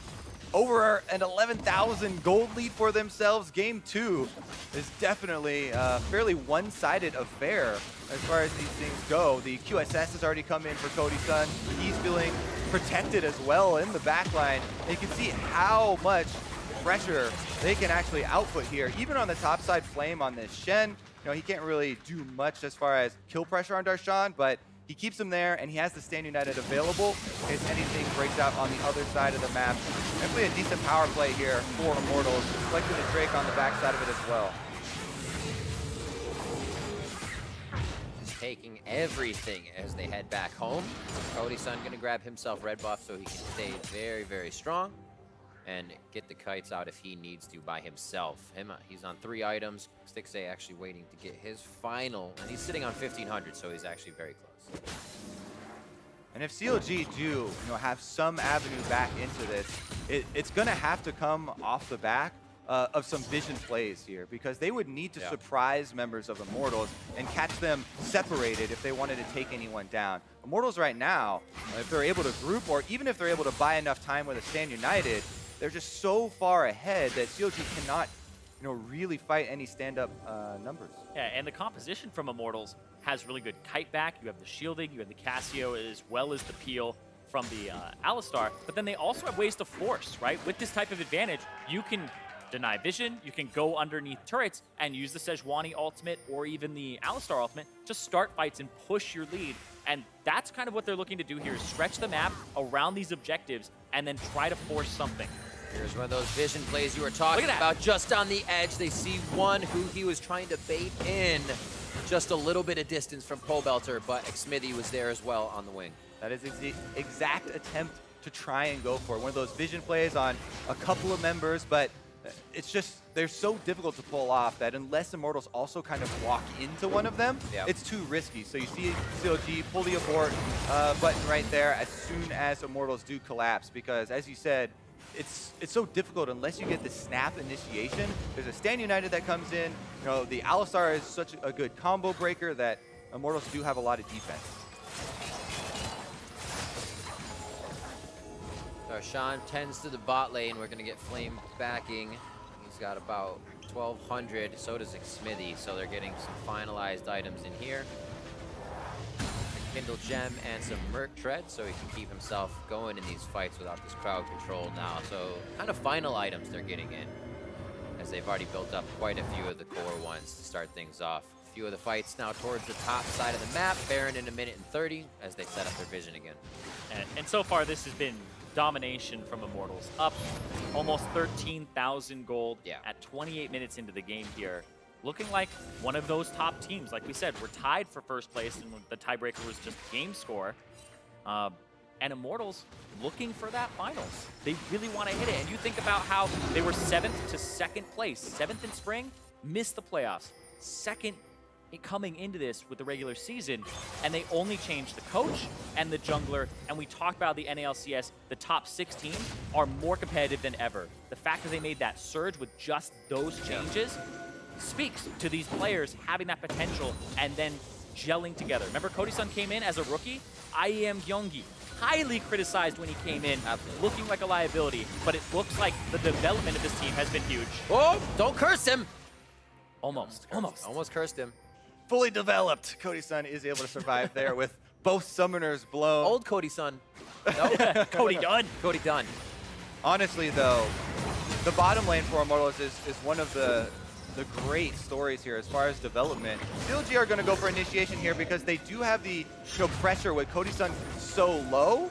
over an 11,000 gold lead for themselves. Game 2 is definitely a fairly one-sided affair as far as these things go. The QSS has already come in for Cody Sun. He's feeling protected as well in the backline. And you can see how much pressure they can actually output here. Even on the top side, Flame on this Shen, he can't really do much as far as kill pressure on Darshan, but he keeps him there, and he has the Stand United available in case anything breaks out on the other side of the map. Definitely a decent power play here for Immortals, reflecting the Drake on the backside of it as well. Just taking everything as they head back home. Cody Sun going to grab himself red buff so he can stay very, very strong and get the kites out if he needs to by himself. He's on 3 items. Stixxay actually waiting to get his final, and he's sitting on 1,500, so he's actually very close. And if CLG do, have some avenue back into this, it's going to have to come off the back of some vision plays here, because they would need to surprise members of Immortals and catch them separated if they wanted to take anyone down. Immortals right now, if they're able to group, or even if they're able to buy enough time with a Stand United, they're just so far ahead that CLG cannot really fight any stand-up numbers. Yeah, and the composition from Immortals has really good kite back. You have the shielding, you have the Cassio, as well as the peel from the Alistar, but then they also have ways to force, right? With this type of advantage, you can deny vision, you can go underneath turrets and use the Sejuani ultimate or even the Alistar ultimate to start fights and push your lead. And that's kind of what they're looking to do here, is stretch the map around these objectives and then try to force something. Here's one of those vision plays you were talking about, just on the edge. They see one who he was trying to bait in just a little bit of distance from Pobelter, but Xmithie was there as well on the wing. That is the exact attempt to try and go for it. One of those vision plays on a couple of members, but it's just, they're so difficult to pull off that unless Immortals also kind of walk into one of them, it's too risky. So you see CLG pull the abort button right there as soon as Immortals do collapse, because as you said, it's so difficult unless you get the snap initiation. There's a Stand United that comes in. The Alistar is such a good combo breaker that Immortals do have a lot of defense. Darshan tends to the bot lane. We're going to get Flame backing. He's got about 1,200. So does Xmithie. So they're getting some finalized items in here. A Kindle Gem and some Merc Tread, so he can keep himself going in these fights without this crowd control now. So kind of final items they're getting in, as they've already built up quite a few of the core ones to start things off. A few of the fights now towards the top side of the map. Baron in 1 minute and 30 as they set up their vision again. And so far, this has been domination from Immortals, up almost 13,000 gold at 28 minutes into the game here. Looking like one of those top teams. Like we said, we're tied for first place, and the tiebreaker was just game score. And Immortals looking for that finals. They really want to hit it. And you think about how they were 7th to 2nd place. 7th in spring, missed the playoffs. 2nd coming into this with the regular season, and they only changed the coach and the jungler. And we talked about the NALCS, the top 6 teams are more competitive than ever. The fact that they made that surge with just those changes speaks to these players having that potential and then gelling together. Remember, Cody Sun came in as a rookie. IEM Gyeonggi, highly criticized when he came in, looking like a liability, but it looks like the development of this team has been huge. Oh, don't curse him! Almost cursed him. Fully developed. Cody Sun is able to survive there with both summoners blown. Old Cody Sun. Nope. Cody Dunn. Cody Dunn. Honestly, though, the bottom lane for Immortals is one of the great stories here as far as development. CLG are going to go for initiation here because they do have the pressure with Cody Sun so low.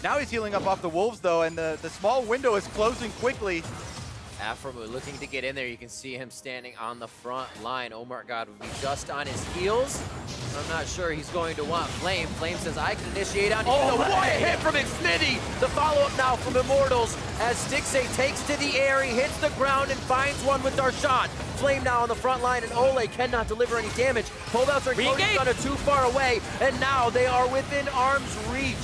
Now he's healing up off the Wolves, though, and the small window is closing quickly. aphromoo looking to get in there. You can see him standing on the front line. OmarGod would be just on his heels. I'm not sure he's going to want Flame. Flame says, I can initiate on you. Oh, what a hit from Xmithie! The follow-up now from Immortals as Stixxay takes to the air. He hits the ground and finds one with Darshan. Flame now on the front line, and Olleh cannot deliver any damage. Pobelter and Cody Sun are too far away, and now they are within arm's reach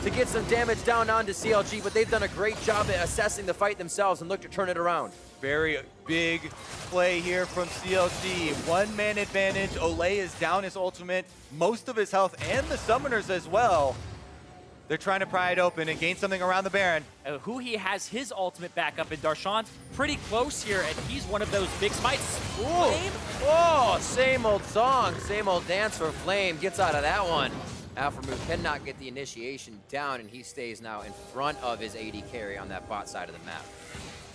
to get some damage down onto CLG, but they've done a great job at assessing the fight themselves and look to turn it around. Very big play here from CLG. One-man advantage. Olleh is down his ultimate, most of his health, and the summoners as well. They're trying to pry it open and gain something around the Baron. Huhi has his ultimate back up, and Darshan's pretty close here, and he's one of those big fights. Flame? Oh, same old song, same old dance for Flame. Gets out of that one. aphromoo cannot get the initiation down, and he stays now in front of his AD carry on that bot side of the map.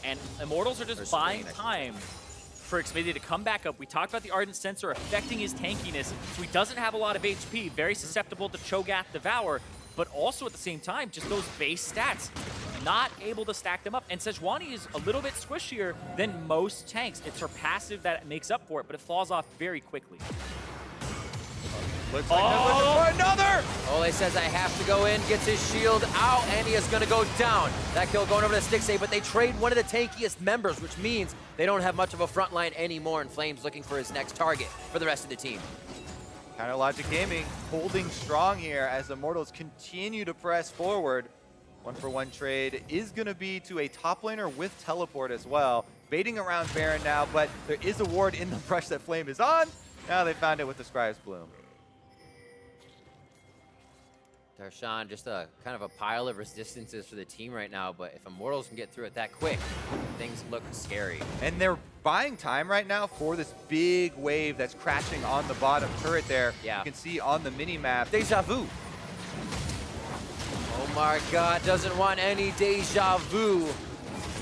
And Immortals are just buying time for Xmithie to come back up. We talked about the Ardent Sensor affecting his tankiness, so he doesn't have a lot of HP, very susceptible to Cho'Gath Devour, but also at the same time, just those base stats, not able to stack them up. And Sejuani is a little bit squishier than most tanks. It's her passive that makes up for it, but it falls off very quickly. Looks like another! Olleh says, I have to go in, gets his shield out, and he is going to go down. That kill going over to Stixxay, but they trade one of the tankiest members, which means they don't have much of a front line anymore, and Flame's looking for his next target for the rest of the team. Counter Logic Gaming holding strong here as Immortals continue to press forward. 1-for-1 trade is going to be to a top laner with teleport as well. Baiting around Baron now, but there is a ward in the brush that Flame is on. Now they found it with the Scribe's Bloom. Darshan, just a kind of a pile of resistances for the team right now, but if Immortals can get through it that quick, things look scary. And they're buying time right now for this big wave that's crashing on the bottom turret there. Yeah. You can see on the mini-map. Deja vu. OmarGod doesn't want any deja vu.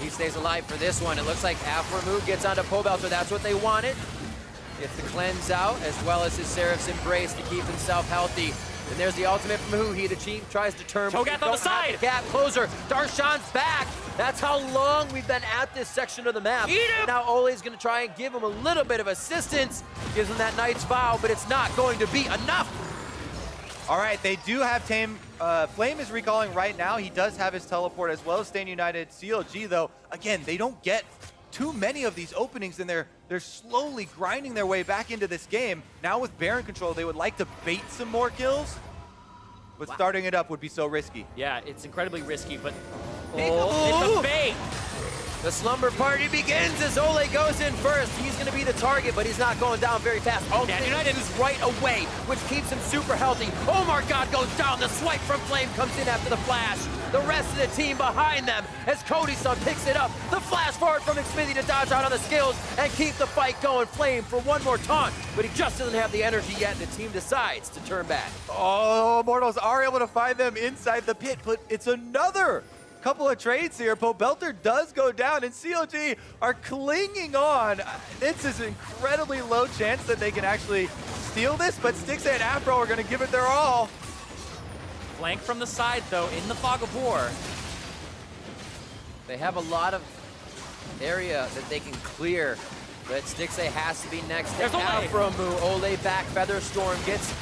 He stays alive for this one. It looks like aphromoo gets onto Pobelter. That's what they wanted. Gets the cleanse out, as well as his Seraph's Embrace to keep himself healthy. And there's the ultimate from Huhi. The team tries to turn. Cho'Gath on the side. Gap closer. Darshan's back. That's how long we've been at this section of the map. Now Olleh's going to try and give him a little bit of assistance. Gives him that Knight's Vow, but it's not going to be enough. All right, they do have Tame. Flame is recalling right now. He does have his teleport as well as Staying United. CLG, though, again, they don't get too many of these openings, and they're slowly grinding their way back into this game. Now with Baron control, they would like to bait some more kills, but starting it up would be so risky. Yeah, it's incredibly risky, but Oh, it's a bait. The slumber party begins as Olleh goes in first. He's going to be the target, but he's not going down very fast. Dan United is right away, which keeps him super healthy. OmarGod goes down. The swipe from Flame comes in after the flash. The rest of the team behind them as Cody Sun picks it up. The flash forward from Xmithie to dodge out on the skills and keep the fight going. Flame for one more taunt, but he just doesn't have the energy yet, and the team decides to turn back. Oh, Immortals are able to find them inside the pit, but it's another couple of trades here. Pobelter does go down, and CLG are clinging on. This is an incredibly low chance that they can actually steal this, but Stixxay and Afro are going to give it their all. Flank from the side, though, in the fog of war. They have a lot of area that they can clear, but Stixxay has to be next. There's Olleh. aphromoo. Olleh back. Featherstorm gets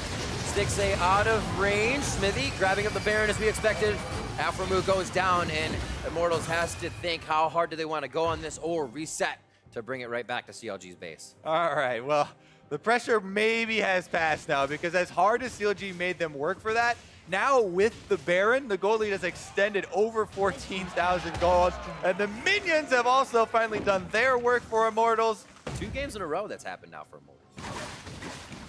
Stixxay out of range. Xmithie grabbing up the Baron as we expected. aphromoo goes down, and Immortals has to think how hard do they want to go on this or reset to bring it right back to CLG's base. All right, well, the pressure maybe has passed now, because as hard as CLG made them work for that, now with the Baron, the gold lead has extended over 14,000 gold, and the minions have also finally done their work for Immortals. 2 games in a row that's happened now for Immortals.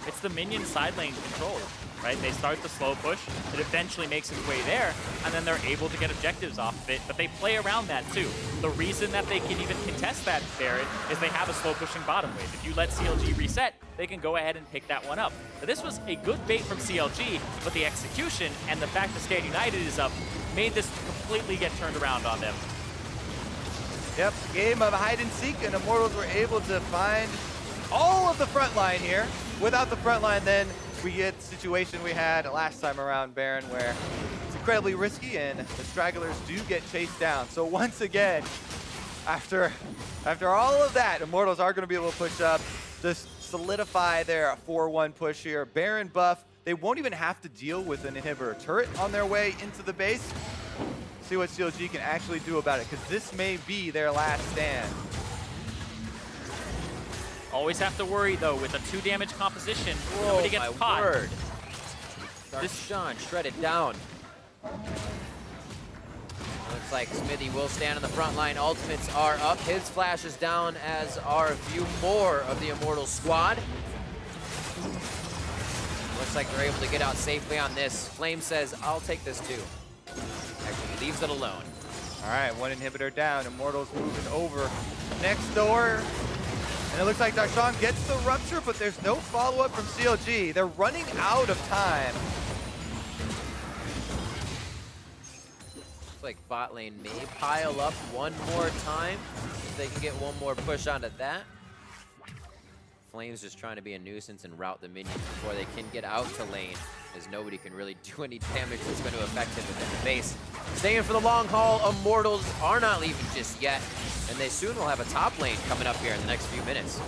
It's the minion side lane control, right? They start the slow push, it eventually makes its way there, and then they're able to get objectives off of it, but they play around that too. The reason that they can even contest that Baron is they have a slow pushing bottom wave. If you let CLG reset, they can go ahead and pick that one up. Now, this was a good bait from CLG, but the execution and the fact that Staying United is up made this completely get turned around on them. Yep, game of hide and seek, and Immortals were able to find all of the front line here. Without the front line, then we get the situation we had last time around Baron, where it's incredibly risky and the stragglers do get chased down. So once again, after all of that, Immortals are going to be able to push up, just solidify their 4-1 push here. Baron buff, they won't even have to deal with an inhibitor turret on their way into the base. See what CLG can actually do about it, because this may be their last stand. Always have to worry, though, with a 2 damage composition. Nobody gets caught. Word. Darshan shredded down. Looks like Xmithie will stand on the front line. Ultimates are up. His flash is down, as are a few more of the Immortals squad. Looks like they're able to get out safely on this. Flame says, I'll take this too. Actually leaves it alone. All right, 1 inhibitor down. Immortals moving over next door. And it looks like Darshan gets the rupture, but there's no follow-up from CLG. They're running out of time. Looks like bot lane may pile up one more time. If they can get one more push onto that. Flame's just trying to be a nuisance and route the minions before they can get out to lane, as nobody can really do any damage that's going to affect him within the base. Staying for the long haul, Immortals are not leaving just yet, and they soon will have a top lane coming up here in the next few minutes.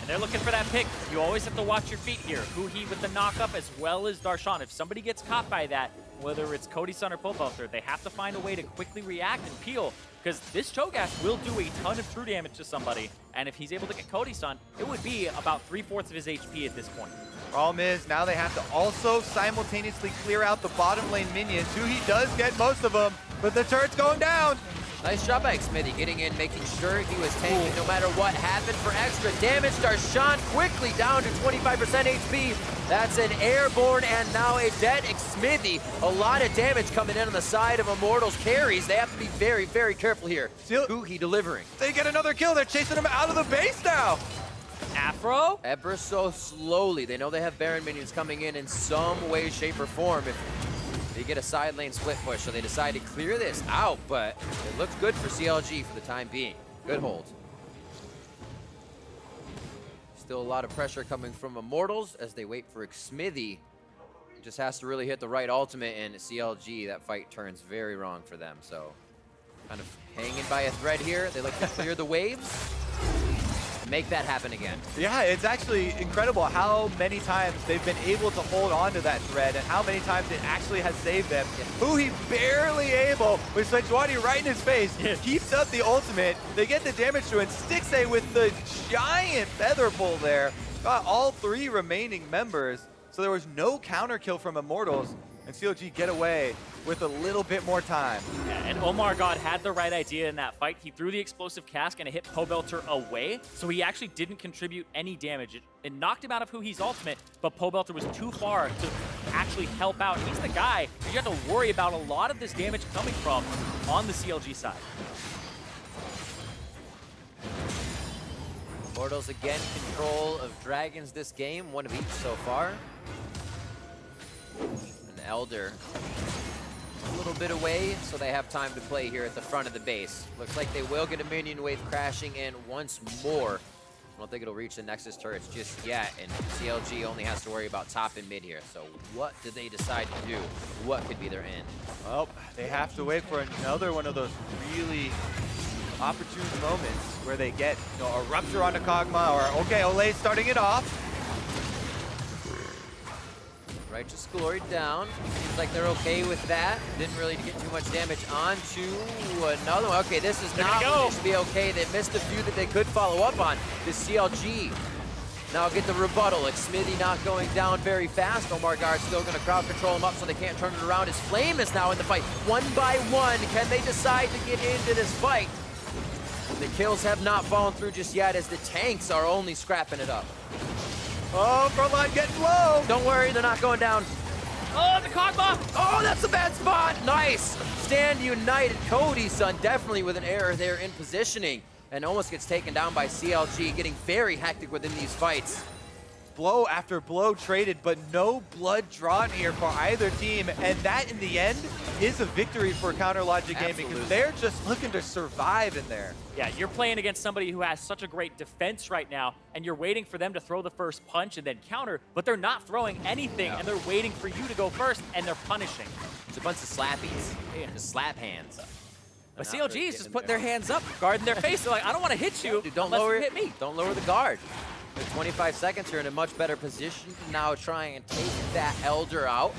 And they're looking for that pick. You always have to watch your feet here. Huhi with the knock-up, as well as Darshan. If somebody gets caught by that, whether it's Cody Sun or Pobelter, they have to find a way to quickly react and peel, because this Cho'Gath will do a ton of true damage to somebody, and if he's able to get Cody Sun, it would be about 3/4 of his HP at this point. Problem is, now they have to also simultaneously clear out the bottom lane minions. Huhi does get most of them, but the turret's going down. Nice job by Xmithie getting in, making sure he was tanking no matter what happened for extra damage. Darshan quickly down to 25% HP. That's an airborne and now a dead Xmithie. A lot of damage coming in on the side of Immortals carries. They have to be very, very careful here. Huhi delivering. They get another kill. They're chasing him out of the base now. Afro? Ever so slowly. They know they have Baron minions coming in some way, shape, or form. If they get a side lane split push, so they decide to clear this out, but it looks good for CLG for the time being. Good hold. Still a lot of pressure coming from Immortals as they wait for Xmithie. Just has to really hit the right ultimate, and CLG, that fight turns very wrong for them. So kind of hanging by a thread here. They look to clear the waves. Make that happen again. Yeah, it's actually incredible how many times they've been able to hold on to that thread and how many times it actually has saved them. Huhi barely able, with Sejuani right in his face, keeps up the ultimate. They get the damage to it. Stixxay with the giant feather pull there. Got all 3 remaining members, so there was no counter kill from Immortals, and CLG get away with a little bit more time. Yeah, and OmarGod had the right idea in that fight. He threw the explosive cask and it hit Pobelter away, so he actually didn't contribute any damage. It knocked him out of Huhi's ultimate, but Pobelter was too far to actually help out. He's the guy you have to worry about a lot of this damage coming from on the CLG side. Immortals again control of dragons this game, 1 of each so far. An Elder a little bit away, so they have time to play here at the front of the base. Looks like they will get a minion wave crashing in once more. I don't think it'll reach the Nexus turrets just yet, and CLG only has to worry about top and mid here. So what do they decide to do? What could be their end? Well, they have to wait for another one of those really opportune moments where they get, you know, a rupture onto Kog'Maw, or okay, Olleh starting it off. Righteous Glory down. Seems like they're okay with that. Didn't really get too much damage onto another one. Okay, this is not what should be okay. They missed a few that they could follow up on. The CLG now get the rebuttal. Xmithie not going down very fast. OmarGod still going to crowd control him up so they can't turn it around. His Flame is now in the fight. 1 by 1. Can they decide to get into this fight? The kills have not fallen through just yet as the tanks are only scrapping it up. Oh, front line getting low. Don't worry, they're not going down. Oh, the Kog'Maw! Oh, that's a bad spot. Nice. Stand united. Cody Sun definitely with an error there in positioning and almost gets taken down by CLG, getting very hectic within these fights. Blow after blow traded, but no blood drawn here for either team. And that, in the end, is a victory for Counter Logic Gaming because they're just looking to survive in there. Yeah, you're playing against somebody who has such a great defense right now, and you're waiting for them to throw the first punch and then counter, but they're not throwing anything, and they're waiting for you to go first, and they're punishing. It's a bunch of slappies. Just slap hands. But CLG is just putting their hands up, guarding their face. They're like, I don't want to hit you. Dude, don't lower, hit me. Don't lower the guard. With 25 seconds, you're in a much better position to now try and take that Elder out.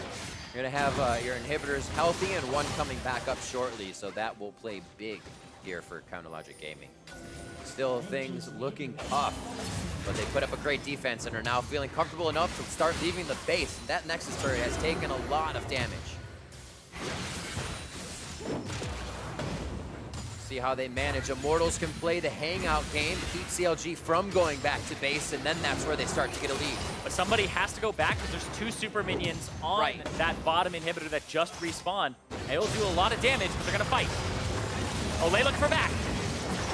You're going to have your inhibitors healthy and one coming back up shortly, so that will play big here for Counter Logic Gaming. Still things looking tough, but they put up a great defense and are now feeling comfortable enough to start leaving the base. That Nexus turret has taken a lot of damage. See how they manage. Immortals can play the hangout game to keep CLG from going back to base, and then that's where they start to get a lead. But somebody has to go back because there's 2 super minions on that bottom inhibitor that just respawned. It'll do a lot of damage, but they're going to fight. Olleh looking for back.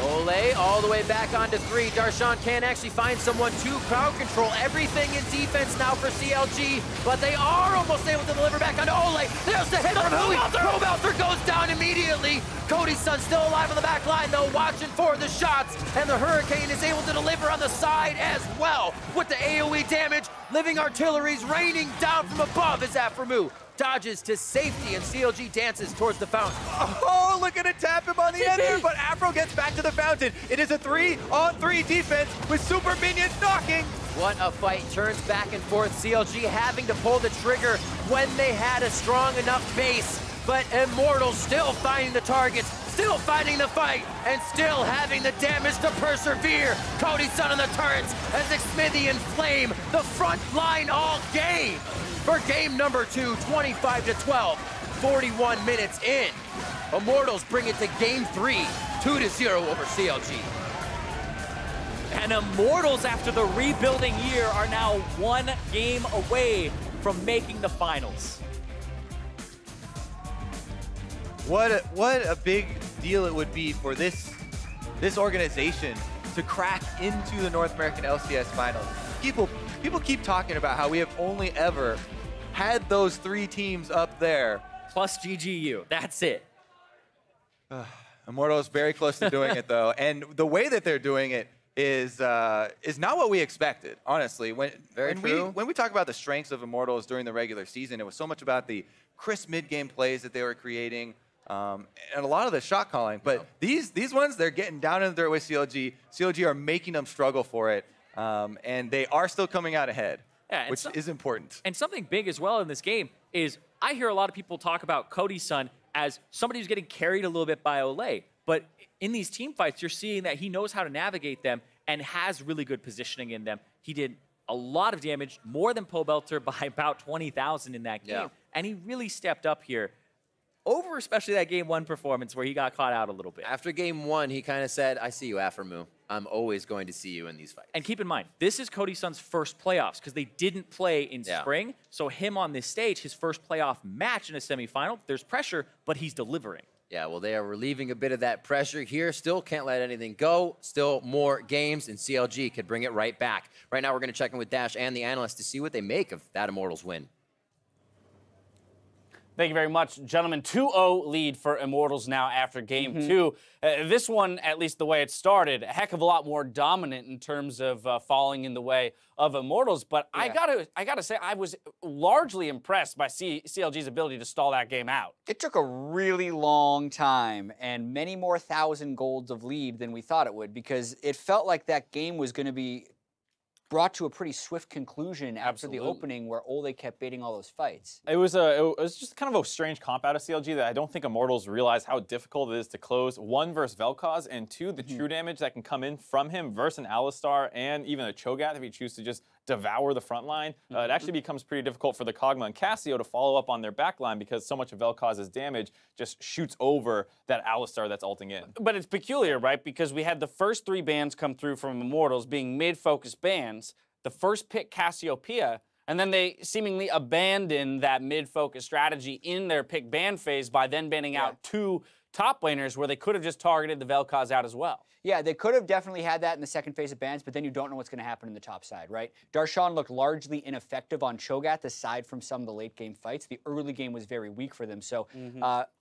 Olleh all the way back onto 3. Darshan can actually find someone to crowd control everything in defense now for CLG, but they are almost able to deliver back onto Olleh. There's the hit from Huhi. Pobelter goes down immediately. Cody Sun still alive on the back line though, watching for the shots, and the Hurricane is able to deliver on the side as well with the AoE damage. Living artillery's raining down from above as aphromoo dodges to safety, and CLG dances towards the fountain. Oh, look at it tap him on the end there, but Afro gets back to the fountain. It is a 3-on-3 defense with super minions knocking. What a fight. Turns back and forth. CLG having to pull the trigger when they had a strong enough base, but Immortals still finding the targets. still fighting the fight and still having the damage to persevere. Cody Sun on the turrets as Xmithie and Flame the front line all game. For game number 2, 25-12, 41 minutes in. Immortals bring it to game 3, 2-0 over CLG. And Immortals, after the rebuilding year, are now 1 game away from making the finals. What a big deal it would be for this organization to crack into the North American LCS finals. People keep talking about how we have only ever had those 3 teams up there. Plus GGU, that's it. Immortals very close to doing it though, and the way that they're doing it is not what we expected, honestly. When we talk about the strengths of Immortals during the regular season, it was so much about the crisp mid-game plays that they were creating, and a lot of the shot calling. But these ones, they're getting down in the dirt with CLG. CLG are making them struggle for it, and they are still coming out ahead, which is important. And something big as well in this game is I hear a lot of people talk about Cody Sun as somebody who's getting carried a little bit by Olleh. But in these team fights, you're seeing that he knows how to navigate them and has really good positioning in them. He did a lot of damage, more than Pobelter by about 20,000 in that game. Yeah. And he really stepped up here over especially that game 1 performance where he got caught out a little bit. After game 1, he kind of said, I see you, aphromoo. I'm always going to see you in these fights. And keep in mind, this is Cody Sun's first playoffs because they didn't play in spring. So him on this stage, his first playoff match in a semifinal, there's pressure, but he's delivering. Yeah, well, they are relieving a bit of that pressure here. Still can't let anything go. Still more games, and CLG could bring it right back. Right now, we're going to check in with Dash and the analysts to see what they make of that Immortals win. Thank you very much, gentlemen. 2-0 lead for Immortals now after game 2. This one, at least the way it started, a heck of a lot more dominant in terms of falling in the way of Immortals. But I gotta say, I was largely impressed by CLG's ability to stall that game out. It took a really long time and many more 1,000 golds of lead than we thought it would, because it felt like that game was going to be brought to a pretty swift conclusion after the opening, where Olleh kept baiting all those fights. It was just kind of a strange comp out of CLG that I don't think Immortals realize how difficult it is to close. 1 versus Vel'Koz, and 2, the true damage that can come in from him versus an Alistar and even a Cho'Gath if he chooses to just devour the front line. It actually becomes pretty difficult for the Kog'Maw and Cassio to follow up on their back line because so much of Vel'Koz's damage just shoots over that Alistar that's ulting in. But it's peculiar, right? Because we had the first 3 bans come through from Immortals being mid-focus bans, the first pick Cassiopeia, and then they seemingly abandoned that mid-focus strategy in their pick ban phase by then banning out 2 top laners where they could have just targeted the Vel'Koz out as well. Yeah, they could have definitely had that in the second phase of bans, but then you don't know what's going to happen in the top side, right? Darshan looked largely ineffective on Cho'Gath aside from some of the late game fights. The early game was very weak for them. So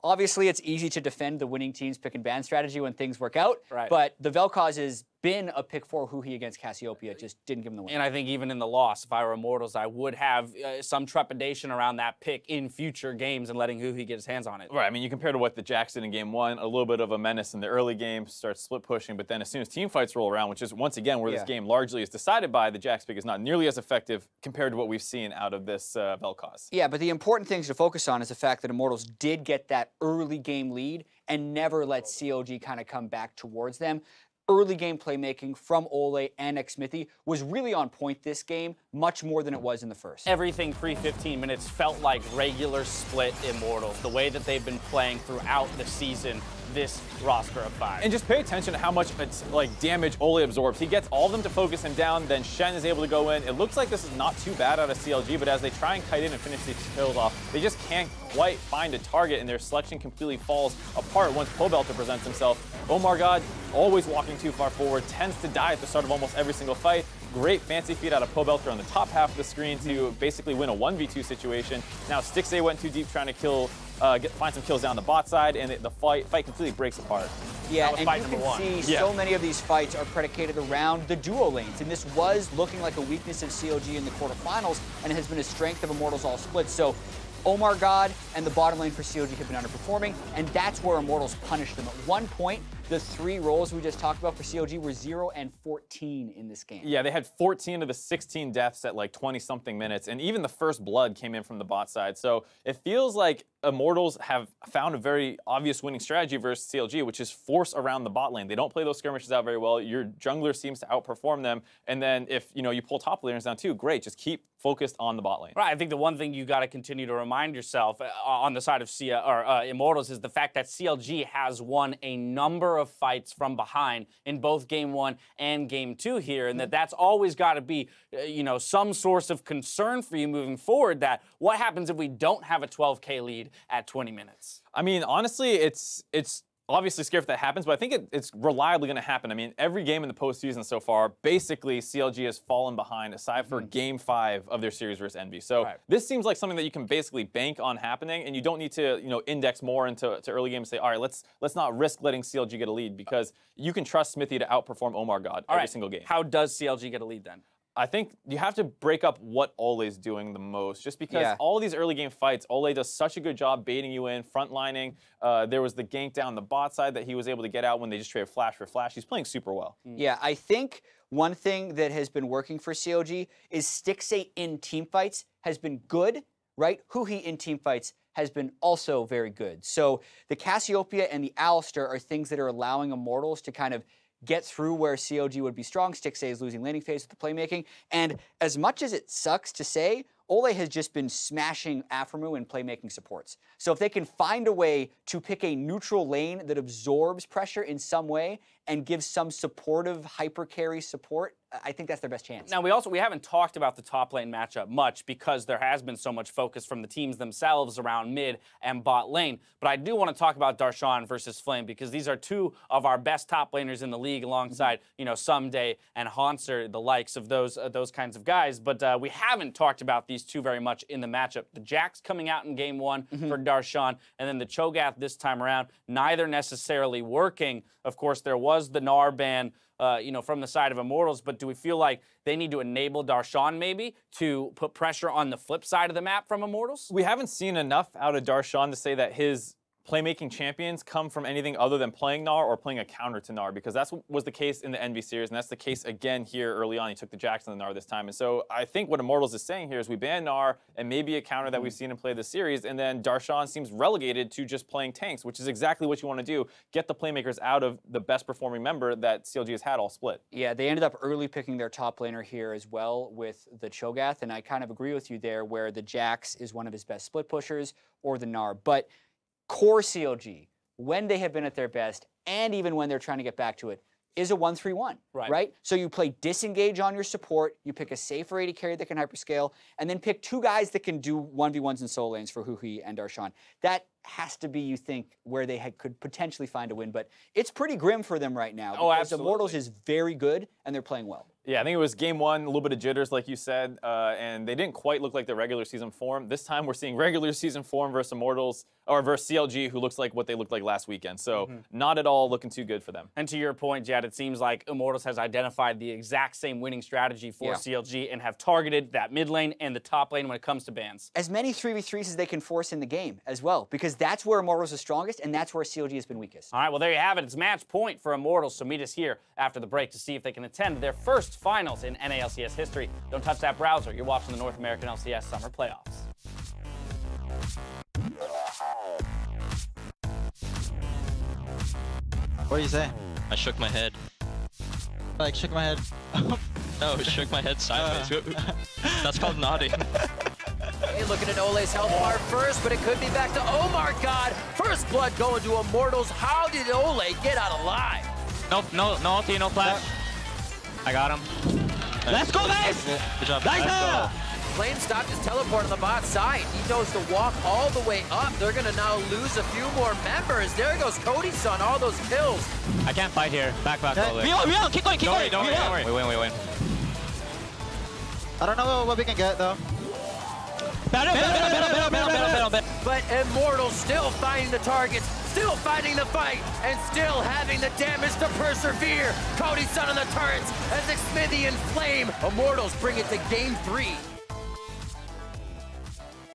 obviously it's easy to defend the winning team's pick and ban strategy when things work out, but the Vel'Koz has been a pick 4 Huhi against Cassiopeia, just didn't give him the win. And I think even in the loss, if I were Immortals, I would have some trepidation around that pick in future games and letting Huhi get his hands on it. Right, I mean, you compare to what the Jacks did in game 1, a little bit of a menace in the early game, starts split pushing, but then as soon as team fights roll around, which is once again where this game largely is decided by, the Jacks pick is not nearly as effective compared to what we've seen out of this Vel'Koz. Yeah, but the important things to focus on is the fact that Immortals did get that early game lead and never let CLG kind of come back towards them. Early game playmaking from Olleh and Xmithie was really on point this game, much more than it was in the first. Everything pre-15 minutes felt like regular split Immortals, the way that they've been playing throughout the season, this roster of 5. And just pay attention to how much damage Olleh absorbs. He gets all of them to focus him down, then Shen is able to go in. It looks like this is not too bad out of CLG, but as they try and kite in and finish these kills off, they just can't quite find a target, and their selection completely falls apart once Pobelter presents himself. OmarGod, always walking too far forward, tends to die at the start of almost every single fight. Great fancy feed out of Pobelter on the top half of the screen to basically win a 1v2 situation. Now Stixxay went too deep trying to kill, find some kills down the bot side, and the fight completely breaks apart. Yeah, and you can see so many of these fights are predicated around the duo lanes, and this was looking like a weakness of CLG in the quarterfinals, and it has been a strength of Immortals all split. So OmarGod and the bottom lane for CLG have been underperforming, and that's where Immortals punished them. At one point, the 3 roles we just talked about for CLG were 0 and 14 in this game. Yeah, they had 14 of the 16 deaths at like 20-something minutes, and even the first blood came in from the bot side. So it feels like Immortals have found a very obvious winning strategy versus CLG, which is force around the bot lane. They don't play those skirmishes out very well. Your jungler seems to outperform them, and then if you pull top laners down too, great. Just keep focused on the bot lane. Right. I think the one thing you got to continue to remind yourself on the side of Immortals is the fact that CLG has won a number of fights from behind in both Game 1 and Game 2 here, and that's always got to be, some source of concern for you moving forward. That what happens if we don't have a 12K lead at 20 minutes? I mean, honestly, it's obviously scary if that happens, but I think it's reliably going to happen. I mean, every game in the postseason so far, basically CLG has fallen behind, aside for Game 5 of their series versus Envy. So this seems like something that you can basically bank on happening, and you don't need to index more into early games and say, all right, let's not risk letting CLG get a lead, because you can trust Xmithie to outperform OmarGod every single game. How does CLG get a lead then? I think you have to break up what Olleh's doing the most, just because all these early game fights, Olleh does such a good job baiting you in, frontlining. There was the gank down the bot side that he was able to get out when they just traded flash for flash. He's playing super well. Yeah, I think one thing that has been working for CLG is Stixxay in teamfights has been good, right? Huhi in teamfights has been also very good. So the Cassiopeia and the Alistar are things that are allowing Immortals to kind of get through where CLG would be strong. Stixxay is losing laning phase with the playmaking. And as much as it sucks to say, Olleh has just been smashing aphromoo and playmaking supports. So if they can find a way to pick a neutral lane that absorbs pressure in some way and gives some supportive hyper carry support, I think that's their best chance. Now, we haven't talked about the top lane matchup much because there has been so much focus from the teams themselves around mid and bot lane. But I do want to talk about Darshan versus Flame, because these are two of our best top laners in the league alongside, Someday and Haunter, the likes of those kinds of guys. But we haven't talked about these two very much in the matchup. The Jax coming out in game 1 for Darshan, and then the Cho'Gath this time around, neither necessarily working. Of course, there was the Gnar ban, from the side of Immortals, but do we feel like they need to enable Darshan maybe to put pressure on the flip side of the map from Immortals? We haven't seen enough out of Darshan to say that his playmaking champions come from anything other than playing Gnar or playing a counter to Gnar, because that was the case in the Envy series, and that's the case again here early on. He took the Jax and the Gnar this time. And so I think what Immortals is saying here is we ban Gnar and maybe a counter that we've seen him play this series, and then Darshan seems relegated to just playing tanks, which is exactly what you want to do. Get the playmakers out of the best performing member that CLG has had all split. Yeah, they ended up early picking their top laner here as well with the Cho'Gath, and I kind of agree with you there where the Jax is one of his best split pushers or the Gnar. But core CLG, when they have been at their best, and even when they're trying to get back to it, is a 1-3-1, right? So you play disengage on your support, you pick a safer AD carry that can hyperscale, and then pick 2 guys that can do 1v1s in solo lanes for Huhi and Darshan. That has to be, you think, where they could potentially find a win, but it's pretty grim for them right now. Because Immortals is very good, and they're playing well. Yeah, I think it was game 1, a little bit of jitters, like you said, and they didn't quite look like their regular season form. This time we're seeing regular season form versus Immortals, or versus CLG, who looks like what they looked like last weekend. So not at all looking too good for them. And to your point, Jad, it seems like Immortals has identified the exact same winning strategy for CLG and have targeted that mid lane and the top lane when it comes to bans. As many 3v3s as they can force in the game as well, because that's where Immortals is strongest, and that's where CLG has been weakest. All right, well, there you have it. It's match point for Immortals, so meet us here after the break to see if they can attend their first finals in NALCS history. Don't touch that browser. You're watching the North American LCS Summer Playoffs. What do you say? I shook my head. Like, shook my head. No, shook my head sideways. That's called nodding. Hey, looking at Olleh's health bar first, but it could be back to OmarGod. First blood going to Immortals. How did Olleh get out alive? No ulti, no flash. I got him. Let's go, guys! Good job. Nice. Flame stopped his teleport on the bot side. He knows to walk all the way up. They're going to now lose a few more members. There goes Cody Sun, all those kills. I can't fight here. Back, Olleh. We won, keep going, Don't worry. We win. I don't know what we can get, though. But Immortals still finding the targets, still fighting the fight, and still having the damage to persevere. Cody Sun on the turrets as Xmithie and Flame. Immortals bring it to game 3.